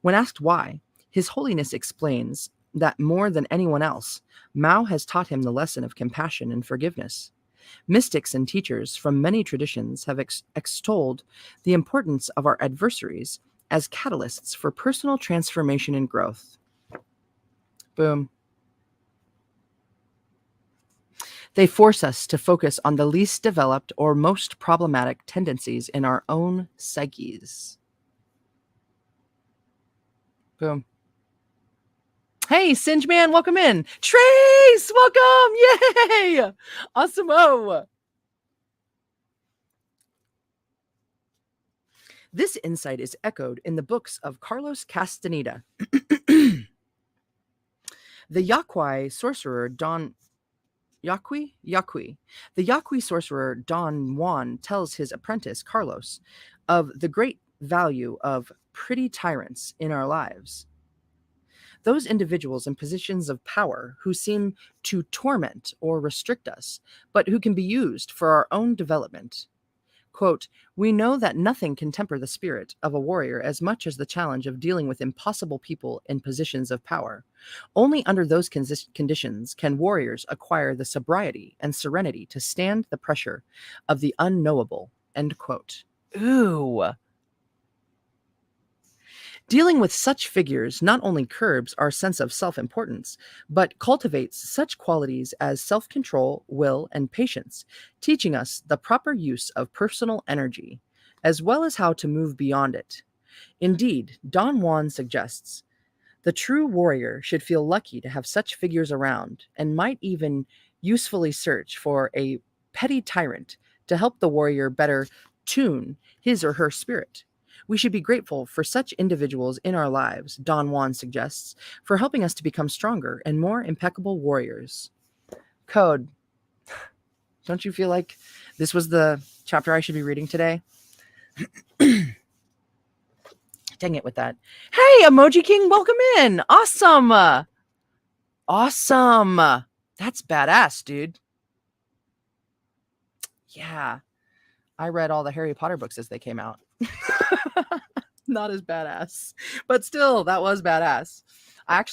When asked why, His Holiness explains that more than anyone else, Mao has taught him the lesson of compassion and forgiveness. Mystics and teachers from many traditions have extolled the importance of our adversaries as catalysts for personal transformation and growth. Boom. They force us to focus on the least developed or most problematic tendencies in our own psyches. Boom. Hey, Singe Man, welcome in. Trace, welcome. Yay. Awesome. This insight is echoed in the books of Carlos Castaneda. The Yaqui sorcerer Don Yaqui? The Yaqui sorcerer Don Juan tells his apprentice Carlos of the great value of pretty tyrants in our lives. Those individuals in positions of power who seem to torment or restrict us, but who can be used for our own development. Quote, we know that nothing can temper the spirit of a warrior as much as the challenge of dealing with impossible people in positions of power. Only under those conditions can warriors acquire the sobriety and serenity to stand the pressure of the unknowable. End quote. Ooh. Dealing with such figures not only curbs our sense of self-importance, but cultivates such qualities as self-control, will, and patience, teaching us the proper use of personal energy, as well as how to move beyond it. Indeed, Don Juan suggests, the true warrior should feel lucky to have such figures around, and might even usefully search for a petty tyrant to help the warrior better tune his or her spirit. We should be grateful for such individuals in our lives, Don Juan suggests, for helping us to become stronger and more impeccable warriors. Code. Don't you feel like this was the chapter I should be reading today? Dang it with that. Hey, Emoji King, welcome in. Awesome. Awesome. That's badass, dude. Yeah. I read all the Harry Potter books as they came out. Not as badass, but still, that was badass. I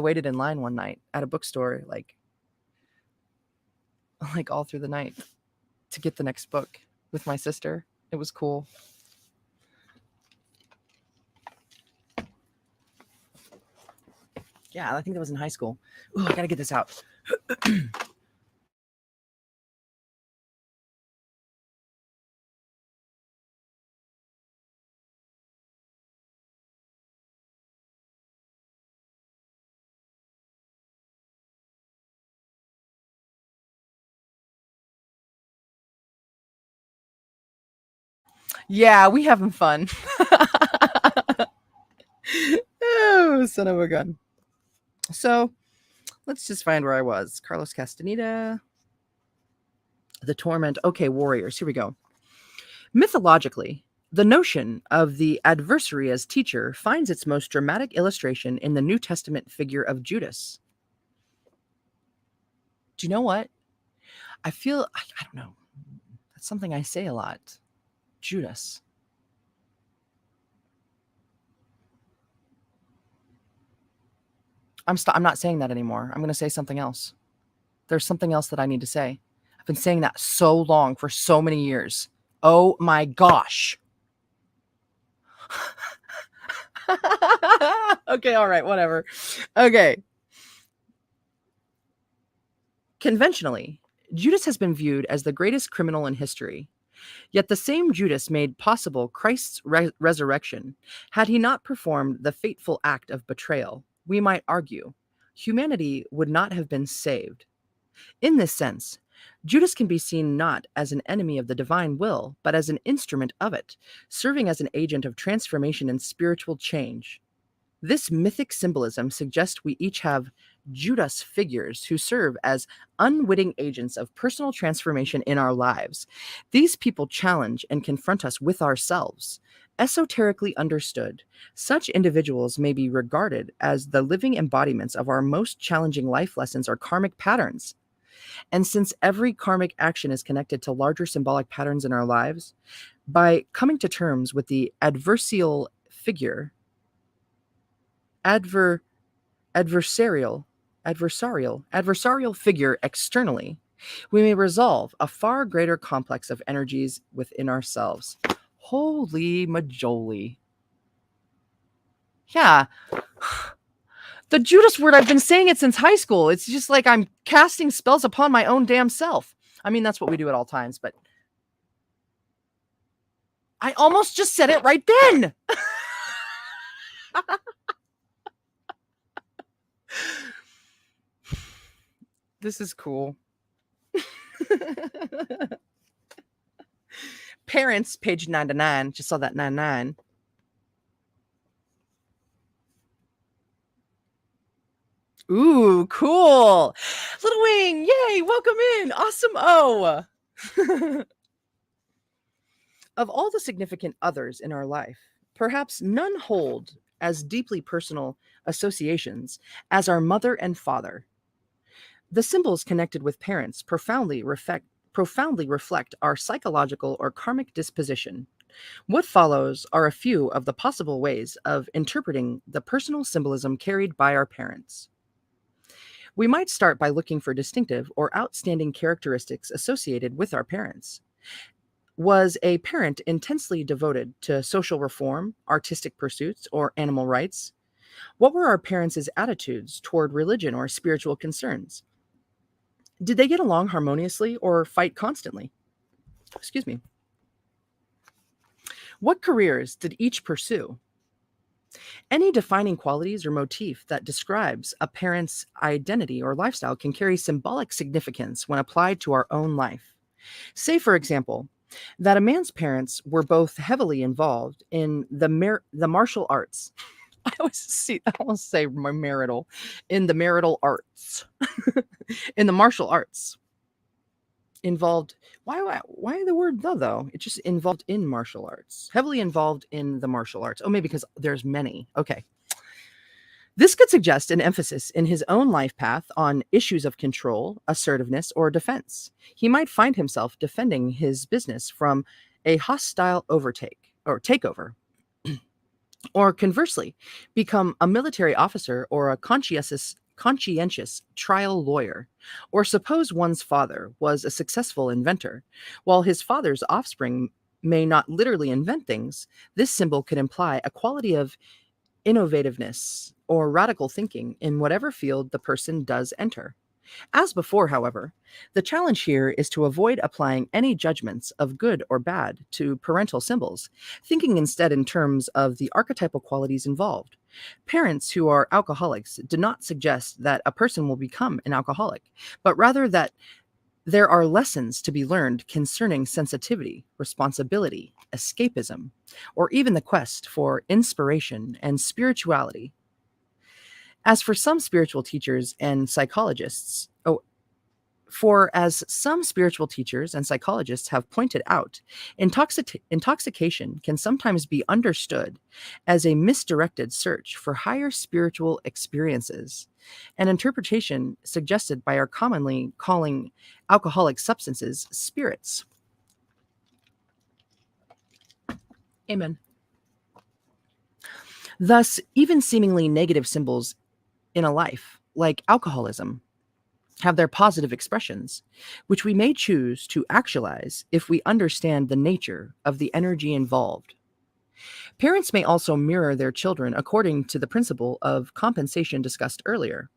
waited in line one night at a bookstore, like all through the night to get the next book with my sister. It was cool. Yeah, I think that was in high school. Ooh, I gotta get this out. Yeah, we having fun. Oh, son of a gun. So let's just find where I was. Carlos Castaneda. The Torment. Okay, warriors. Here we go. Mythologically, The notion of the adversary as teacher finds its most dramatic illustration in the New Testament figure of Judas. Do you know what? I don't know. That's something I say a lot. Judas. I'm not saying that anymore. I'm going to say something else. There's something else that I need to say. I've been saying that so long, for so many years. Oh my gosh. Okay, all right, whatever. Okay. Conventionally, Judas has been viewed as the greatest criminal in history. Yet the same Judas made possible Christ's resurrection. Had he not performed the fateful act of betrayal, we might argue, humanity would not have been saved. In this sense, Judas can be seen not as an enemy of the divine will, but as an instrument of it, serving as an agent of transformation and spiritual change. This mythic symbolism suggests we each have Judas figures who serve as unwitting agents of personal transformation in our lives. These people challenge and confront us with ourselves. Esoterically understood, such individuals may be regarded as the living embodiments of our most challenging life lessons or karmic patterns. And since every karmic action is connected to larger symbolic patterns in our lives, by coming to terms with the adversarial figure, adversarial figure externally, we may resolve a far greater complex of energies within ourselves. Holy majoli. Yeah. The Judas word, I've been saying it since high school. It's just like I'm casting spells upon my own damn self. I mean, that's what we do at all times, but I almost just said it right then. This is cool. Parents, page 99. Just saw that 99. Ooh, cool. Little Wing, yay, welcome in. Awesome. Oh. Of all the significant others in our life, perhaps none hold as deeply personal associations as our mother and father. The symbols connected with parents profoundly reflect our psychological or karmic disposition. What follows are a few of the possible ways of interpreting the personal symbolism carried by our parents. We might start by looking for distinctive or outstanding characteristics associated with our parents. Was a parent intensely devoted to social reform, artistic pursuits, or animal rights? What were our parents' attitudes toward religion or spiritual concerns? Did they get along harmoniously or fight constantly? Excuse me. What careers did each pursue? Any defining qualities or motif that describes a parent's identity or lifestyle can carry symbolic significance when applied to our own life. Say, for example, that a man's parents were both heavily involved in the martial arts. I always say marital, in the marital arts, in the martial arts. Involved. Why the word the though? It's just involved in martial arts. Heavily involved in the martial arts. Oh, maybe because there's many. Okay. This could suggest an emphasis in his own life path on issues of control, assertiveness, or defense. He might find himself defending his business from a hostile takeover, or conversely, become a military officer or a conscientious trial lawyer. Or suppose one's father was a successful inventor. While his father's offspring may not literally invent things, this symbol could imply a quality of innovativeness or radical thinking in whatever field the person does enter. As before, however, the challenge here is to avoid applying any judgments of good or bad to parental symbols, thinking instead in terms of the archetypal qualities involved. Parents who are alcoholics do not suggest that a person will become an alcoholic, but rather that there are lessons to be learned concerning sensitivity, responsibility, escapism, or even the quest for inspiration and spirituality. As for some spiritual teachers and psychologists, For as some spiritual teachers and psychologists have pointed out, intoxication can sometimes be understood as a misdirected search for higher spiritual experiences, an interpretation suggested by our commonly calling alcoholic substances spirits. Amen. Thus, even seemingly negative symbols in a life, like alcoholism, have their positive expressions, which we may choose to actualize if we understand the nature of the energy involved. Parents may also mirror their children according to the principle of compensation discussed earlier.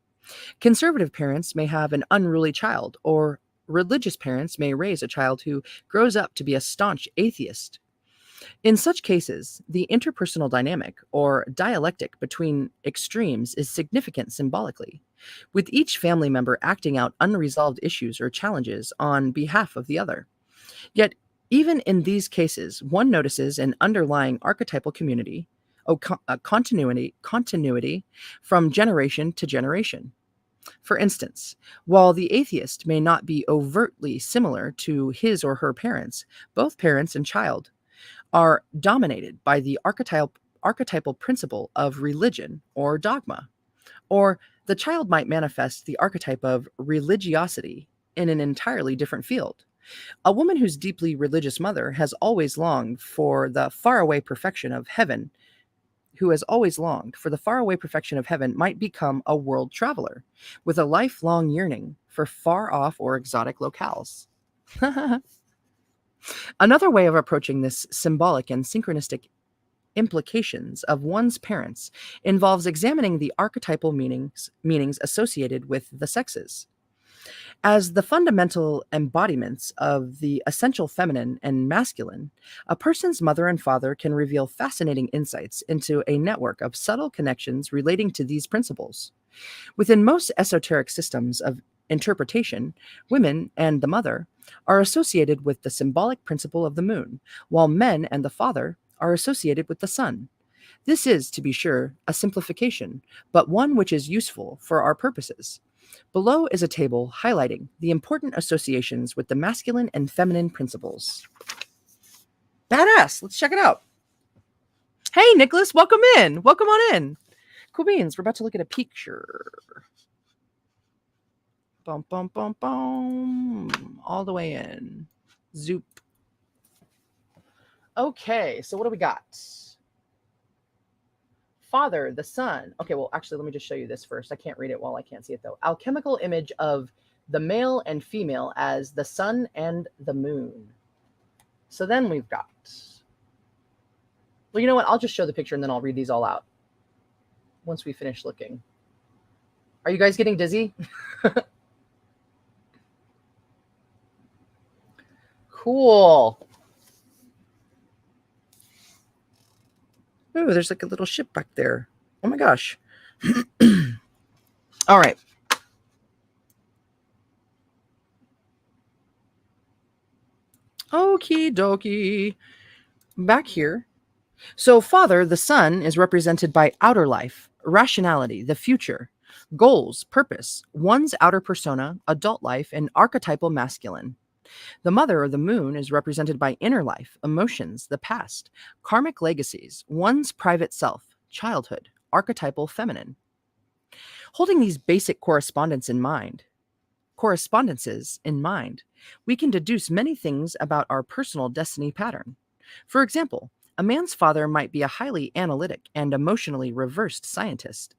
Conservative parents may have an unruly child, or religious parents may raise a child who grows up to be a staunch atheist. In such cases, the interpersonal dynamic or dialectic between extremes is significant symbolically, with each family member acting out unresolved issues or challenges on behalf of the other. Yet, even in these cases, one notices an underlying archetypal community, continuity from generation to generation. For instance, while the atheist may not be overtly similar to his or her parents, both parents and child are dominated by the archetypal principle of religion or dogma, or the child might manifest the archetype of religiosity in an entirely different field. A woman whose deeply religious mother has always longed for the faraway perfection of heaven, might become a world traveler with a lifelong yearning for far off or exotic locales. Another way of approaching this symbolic and synchronistic implications of one's parents involves examining the archetypal meanings associated with the sexes. As the fundamental embodiments of the essential feminine and masculine, a person's mother and father can reveal fascinating insights into a network of subtle connections relating to these principles. Within most esoteric systems of interpretation, women and the mother are associated with the symbolic principle of the moon, while men and the father are associated with the sun. This is, to be sure, a simplification, but one which is useful for our purposes. Below is a table highlighting the important associations with the masculine and feminine principles. Badass! Let's check it out. Hey, Nicholas, welcome in. Welcome on in. Cool beans. We're about to look at a picture. Bum, bum, bum, bum. All the way in. Zoop. Okay, so what do we got? Father, the sun. Okay, well, actually, let me just show you this first. I can't read it while I can't see it, though. Alchemical image of the male and female as the sun and the moon. So then we've got... Well, you know what? I'll just show the picture and then I'll read these all out once we finish looking. Are you guys getting dizzy? Cool. Ooh, there's like a little ship back there. Oh my gosh. All right. Okie dokie. Back here. So father, the sun, is represented by outer life, rationality, the future, goals, purpose, one's outer persona, adult life, and archetypal masculine. The mother, or the moon, is represented by inner life, emotions, the past, karmic legacies, one's private self, childhood, archetypal feminine. Holding these basic correspondences in mind, we can deduce many things about our personal destiny pattern. For example, a man's father might be a highly analytic and emotionally reserved scientist,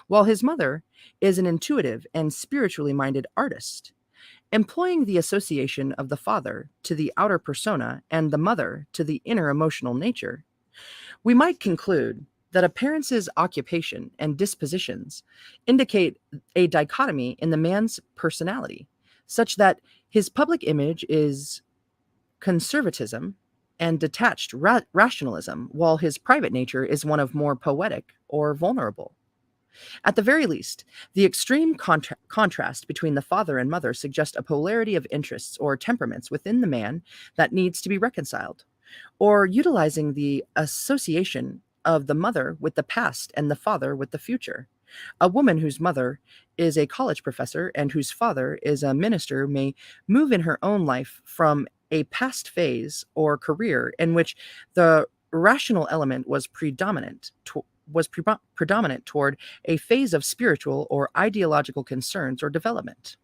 while his mother is an intuitive and spiritually minded artist. Employing the association of the father to the outer persona and the mother to the inner emotional nature, we might conclude that a parent's occupation and dispositions indicate a dichotomy in the man's personality, such that his public image is conservatism and detached rationalism, while his private nature is one of more poetic or vulnerable. At the very least, the extreme contrast between the father and mother suggests a polarity of interests or temperaments within the man that needs to be reconciled, or utilizing the association of the mother with the past and the father with the future. A woman whose mother is a college professor and whose father is a minister may move in her own life from a past phase or career in which the rational element was predominant toward a phase of spiritual or ideological concerns or development.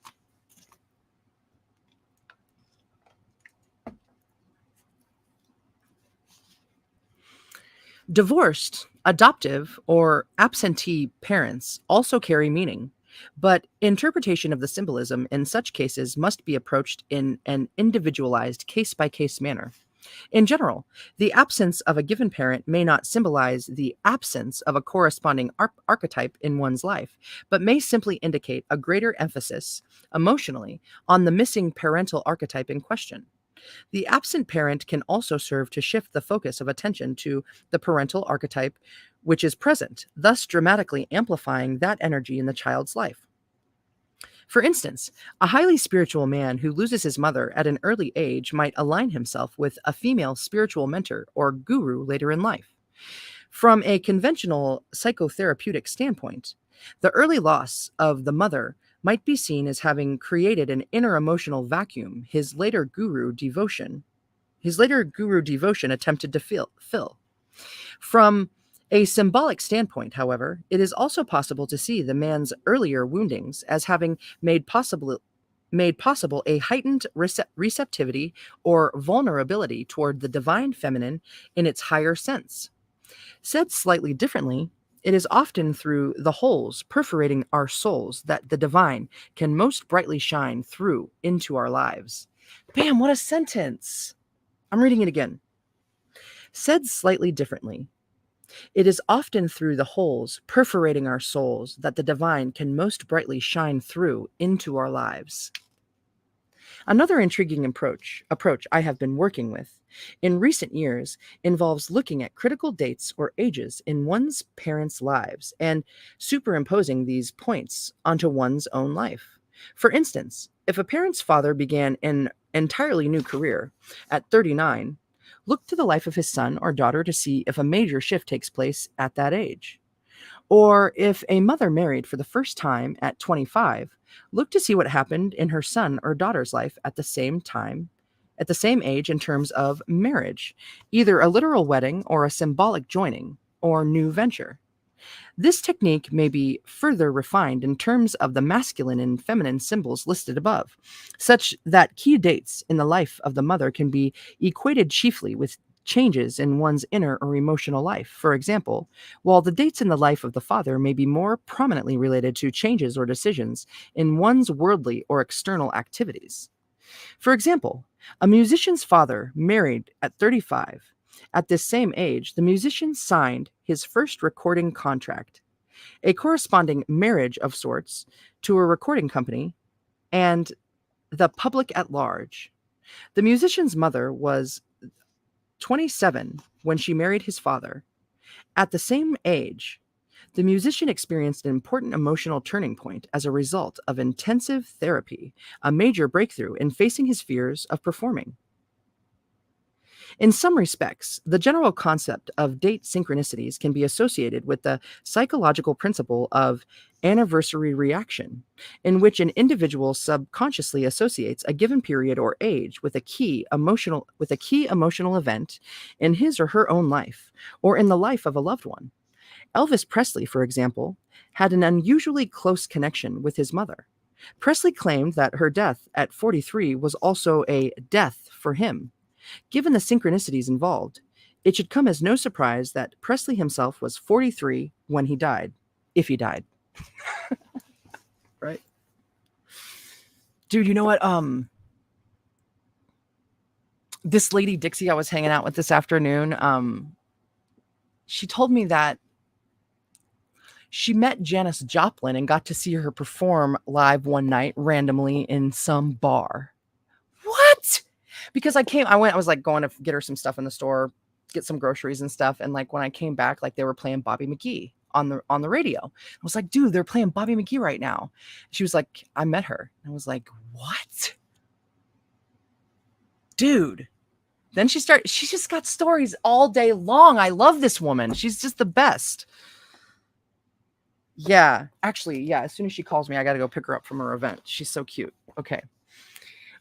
Divorced, adoptive, or absentee parents also carry meaning, but interpretation of the symbolism in such cases must be approached in an individualized case by case manner. In general, the absence of a given parent may not symbolize the absence of a corresponding archetype in one's life, but may simply indicate a greater emphasis, emotionally, on the missing parental archetype in question. The absent parent can also serve to shift the focus of attention to the parental archetype which is present, thus dramatically amplifying that energy in the child's life. For instance, a highly spiritual man who loses his mother at an early age might align himself with a female spiritual mentor or guru later in life. From a conventional psychotherapeutic standpoint, the early loss of the mother might be seen as having created an inner emotional vacuum his later guru devotion attempted to fill. From a symbolic standpoint, however, it is also possible to see the man's earlier woundings as having made possible a heightened receptivity or vulnerability toward the divine feminine in its higher sense. Said slightly differently, it is often through the holes perforating our souls that the divine can most brightly shine through into our lives. Bam, what a sentence! I'm reading it again. Said slightly differently, it is often through the holes perforating our souls that the divine can most brightly shine through into our lives. Another intriguing approach I have been working with in recent years involves looking at critical dates or ages in one's parents' lives and superimposing these points onto one's own life. For instance, if a parent's father began an entirely new career at 39, look to the life of his son or daughter to see if a major shift takes place at that age. Or if a mother married for the first time at 25, look to see what happened in her son or daughter's life at the same time, at the same age in terms of marriage, either a literal wedding or a symbolic joining or new venture. This technique may be further refined in terms of the masculine and feminine symbols listed above, such that key dates in the life of the mother can be equated chiefly with changes in one's inner or emotional life. For example, while the dates in the life of the father may be more prominently related to changes or decisions in one's worldly or external activities. For example, a musician's father married at 35. At this same age, the musician signed his first recording contract, a corresponding marriage of sorts to a recording company and the public at large. The musician's mother was 27 when she married his father. At the same age, the musician experienced an important emotional turning point as a result of intensive therapy, a major breakthrough in facing his fears of performing. In some respects, the general concept of date synchronicities can be associated with the psychological principle of anniversary reaction, in which an individual subconsciously associates a given period or age with a key emotional event in his or her own life, or in the life of a loved one. Elvis Presley, for example, had an unusually close connection with his mother. Presley claimed that her death at 43 was also a death for him. Given the synchronicities involved, it should come as no surprise that Presley himself was 43 when he died, if he died. Right? Dude, you know what? This lady Dixie I was hanging out with this afternoon, she told me that she met Janis Joplin and got to see her perform live one night randomly in some bar. What? Because I was like going to get her some stuff in the store, get some groceries and stuff. And like when I came back, like they were playing Bobby McGee on the radio. I was like, dude, they're playing Bobby McGee right now. She was like, I met her. I was like, what? Dude. Then she just got stories all day long. I love this woman. She's just the best. Yeah, actually, yeah, as soon as she calls me, I got to go pick her up from her event. She's so cute. Okay.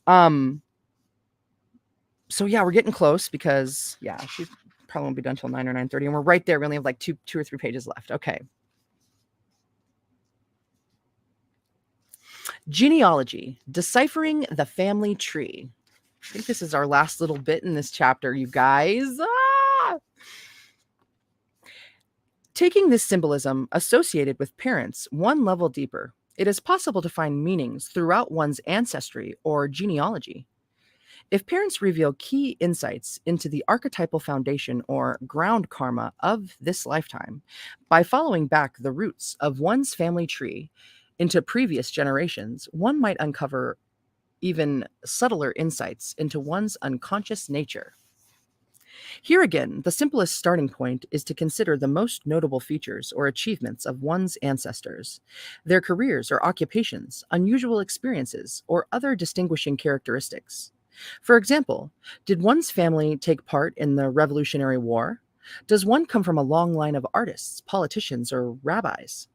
Um, so yeah, we're getting close because yeah, she probably won't be done till 9 or 9:30, and we're right there. We only have like two or three pages left. Okay. Genealogy, deciphering the family tree. I think this is our last little bit in this chapter, you guys. Ah! Taking this symbolism associated with parents one level deeper, it is possible to find meanings throughout one's ancestry or genealogy. If parents reveal key insights into the archetypal foundation or ground karma of this lifetime by following back the roots of one's family tree into previous generations, one might uncover even subtler insights into one's unconscious nature. Here again, the simplest starting point is to consider the most notable features or achievements of one's ancestors, their careers or occupations, unusual experiences, or other distinguishing characteristics. For example, did one's family take part in the Revolutionary War? Does one come from a long line of artists, politicians, or rabbis?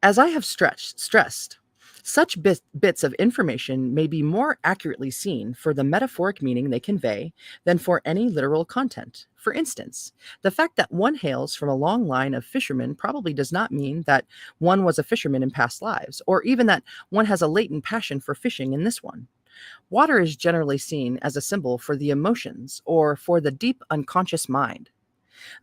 As I have stressed, such bits of information may be more accurately seen for the metaphoric meaning they convey than for any literal content. For instance, the fact that one hails from a long line of fishermen probably does not mean that one was a fisherman in past lives, or even that one has a latent passion for fishing in this one. Water is generally seen as a symbol for the emotions or for the deep unconscious mind.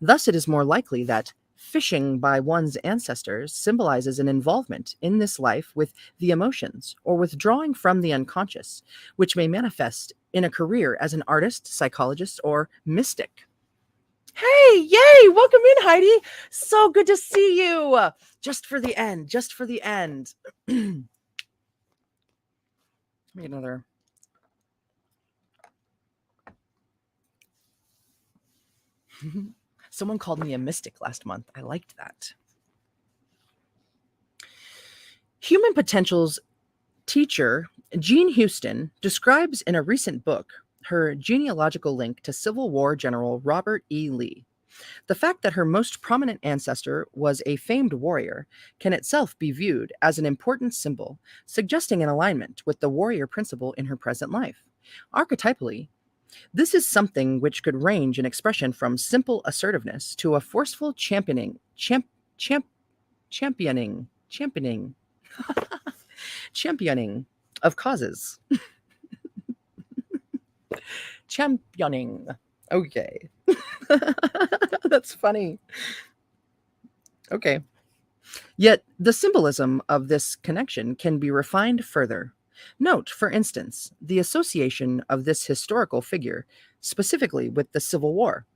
Thus, it is more likely that fishing by one's ancestors symbolizes an involvement in this life with the emotions or withdrawing from the unconscious, which may manifest in a career as an artist, psychologist, or mystic. Hey, yay! Welcome in, Heidi. So good to see you. Just for the end, just for the end. Let me get another. Someone called me a mystic last month. I liked that. Human Potential's teacher, Jean Houston, describes in a recent book her genealogical link to Civil War General Robert E. Lee. The fact that her most prominent ancestor was a famed warrior can itself be viewed as an important symbol, suggesting an alignment with the warrior principle in her present life. Archetypally, this is something which could range in expression from simple assertiveness to a forceful championing championing of causes. Championing. Okay. That's funny. Okay. Yet the symbolism of this connection can be refined further. Note, for instance, the association of this historical figure specifically with the Civil War.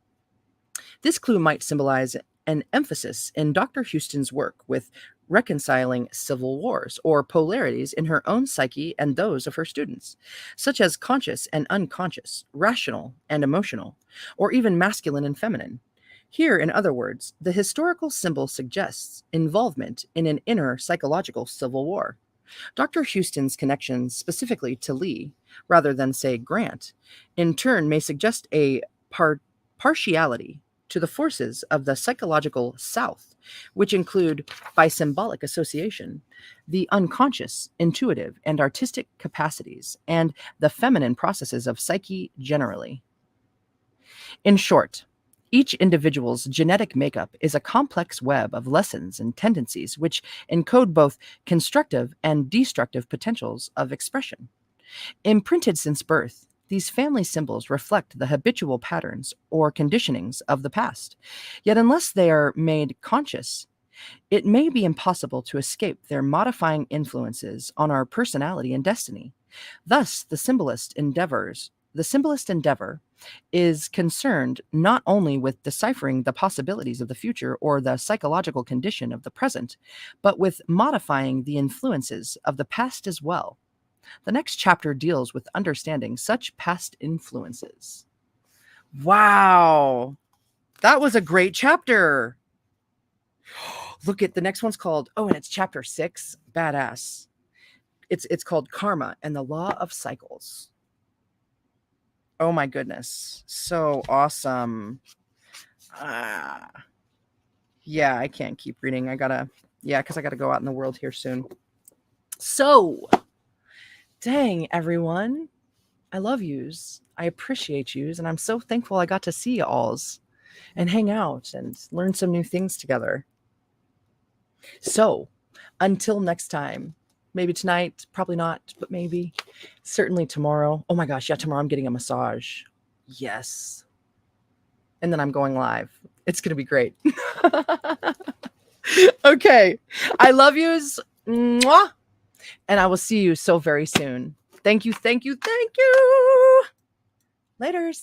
This clue might symbolize an emphasis in Dr. Houston's work with reconciling civil wars or polarities in her own psyche and those of her students, such as conscious and unconscious, rational and emotional, or even masculine and feminine. Here, in other words, the historical symbol suggests involvement in an inner psychological civil war. Dr. Houston's connections specifically to Lee, rather than, say, Grant, in turn may suggest a partiality to the forces of the psychological South, which include, by symbolic association, the unconscious, intuitive, and artistic capacities, and the feminine processes of psyche generally. In short, each individual's genetic makeup is a complex web of lessons and tendencies which encode both constructive and destructive potentials of expression. Imprinted since birth, these family symbols reflect the habitual patterns or conditionings of the past. Yet, unless they are made conscious, it may be impossible to escape their modifying influences on our personality and destiny. Thus, the symbolist endeavor is concerned not only with deciphering the possibilities of the future or the psychological condition of the present, but with modifying the influences of the past as well. The next chapter deals with understanding such past influences. Wow, that was a great chapter. Look at the next one's called, oh, and it's chapter 6. Badass. It's called Karma and the Law of Cycles. Oh my goodness. So awesome. Ah. Yeah, I can't keep reading. Because I gotta go out in the world here soon. So, dang, everyone. I love yous. I appreciate yous. And I'm so thankful I got to see y'alls and hang out and learn some new things together. So, until next time, maybe tonight, probably not, but maybe, certainly tomorrow. Oh my gosh, yeah, tomorrow I'm getting a massage. Yes. And then I'm going live. It's going to be great. Okay. I love yous. Mwah. And I will see you so very soon. Thank you, thank you, thank you. Laters.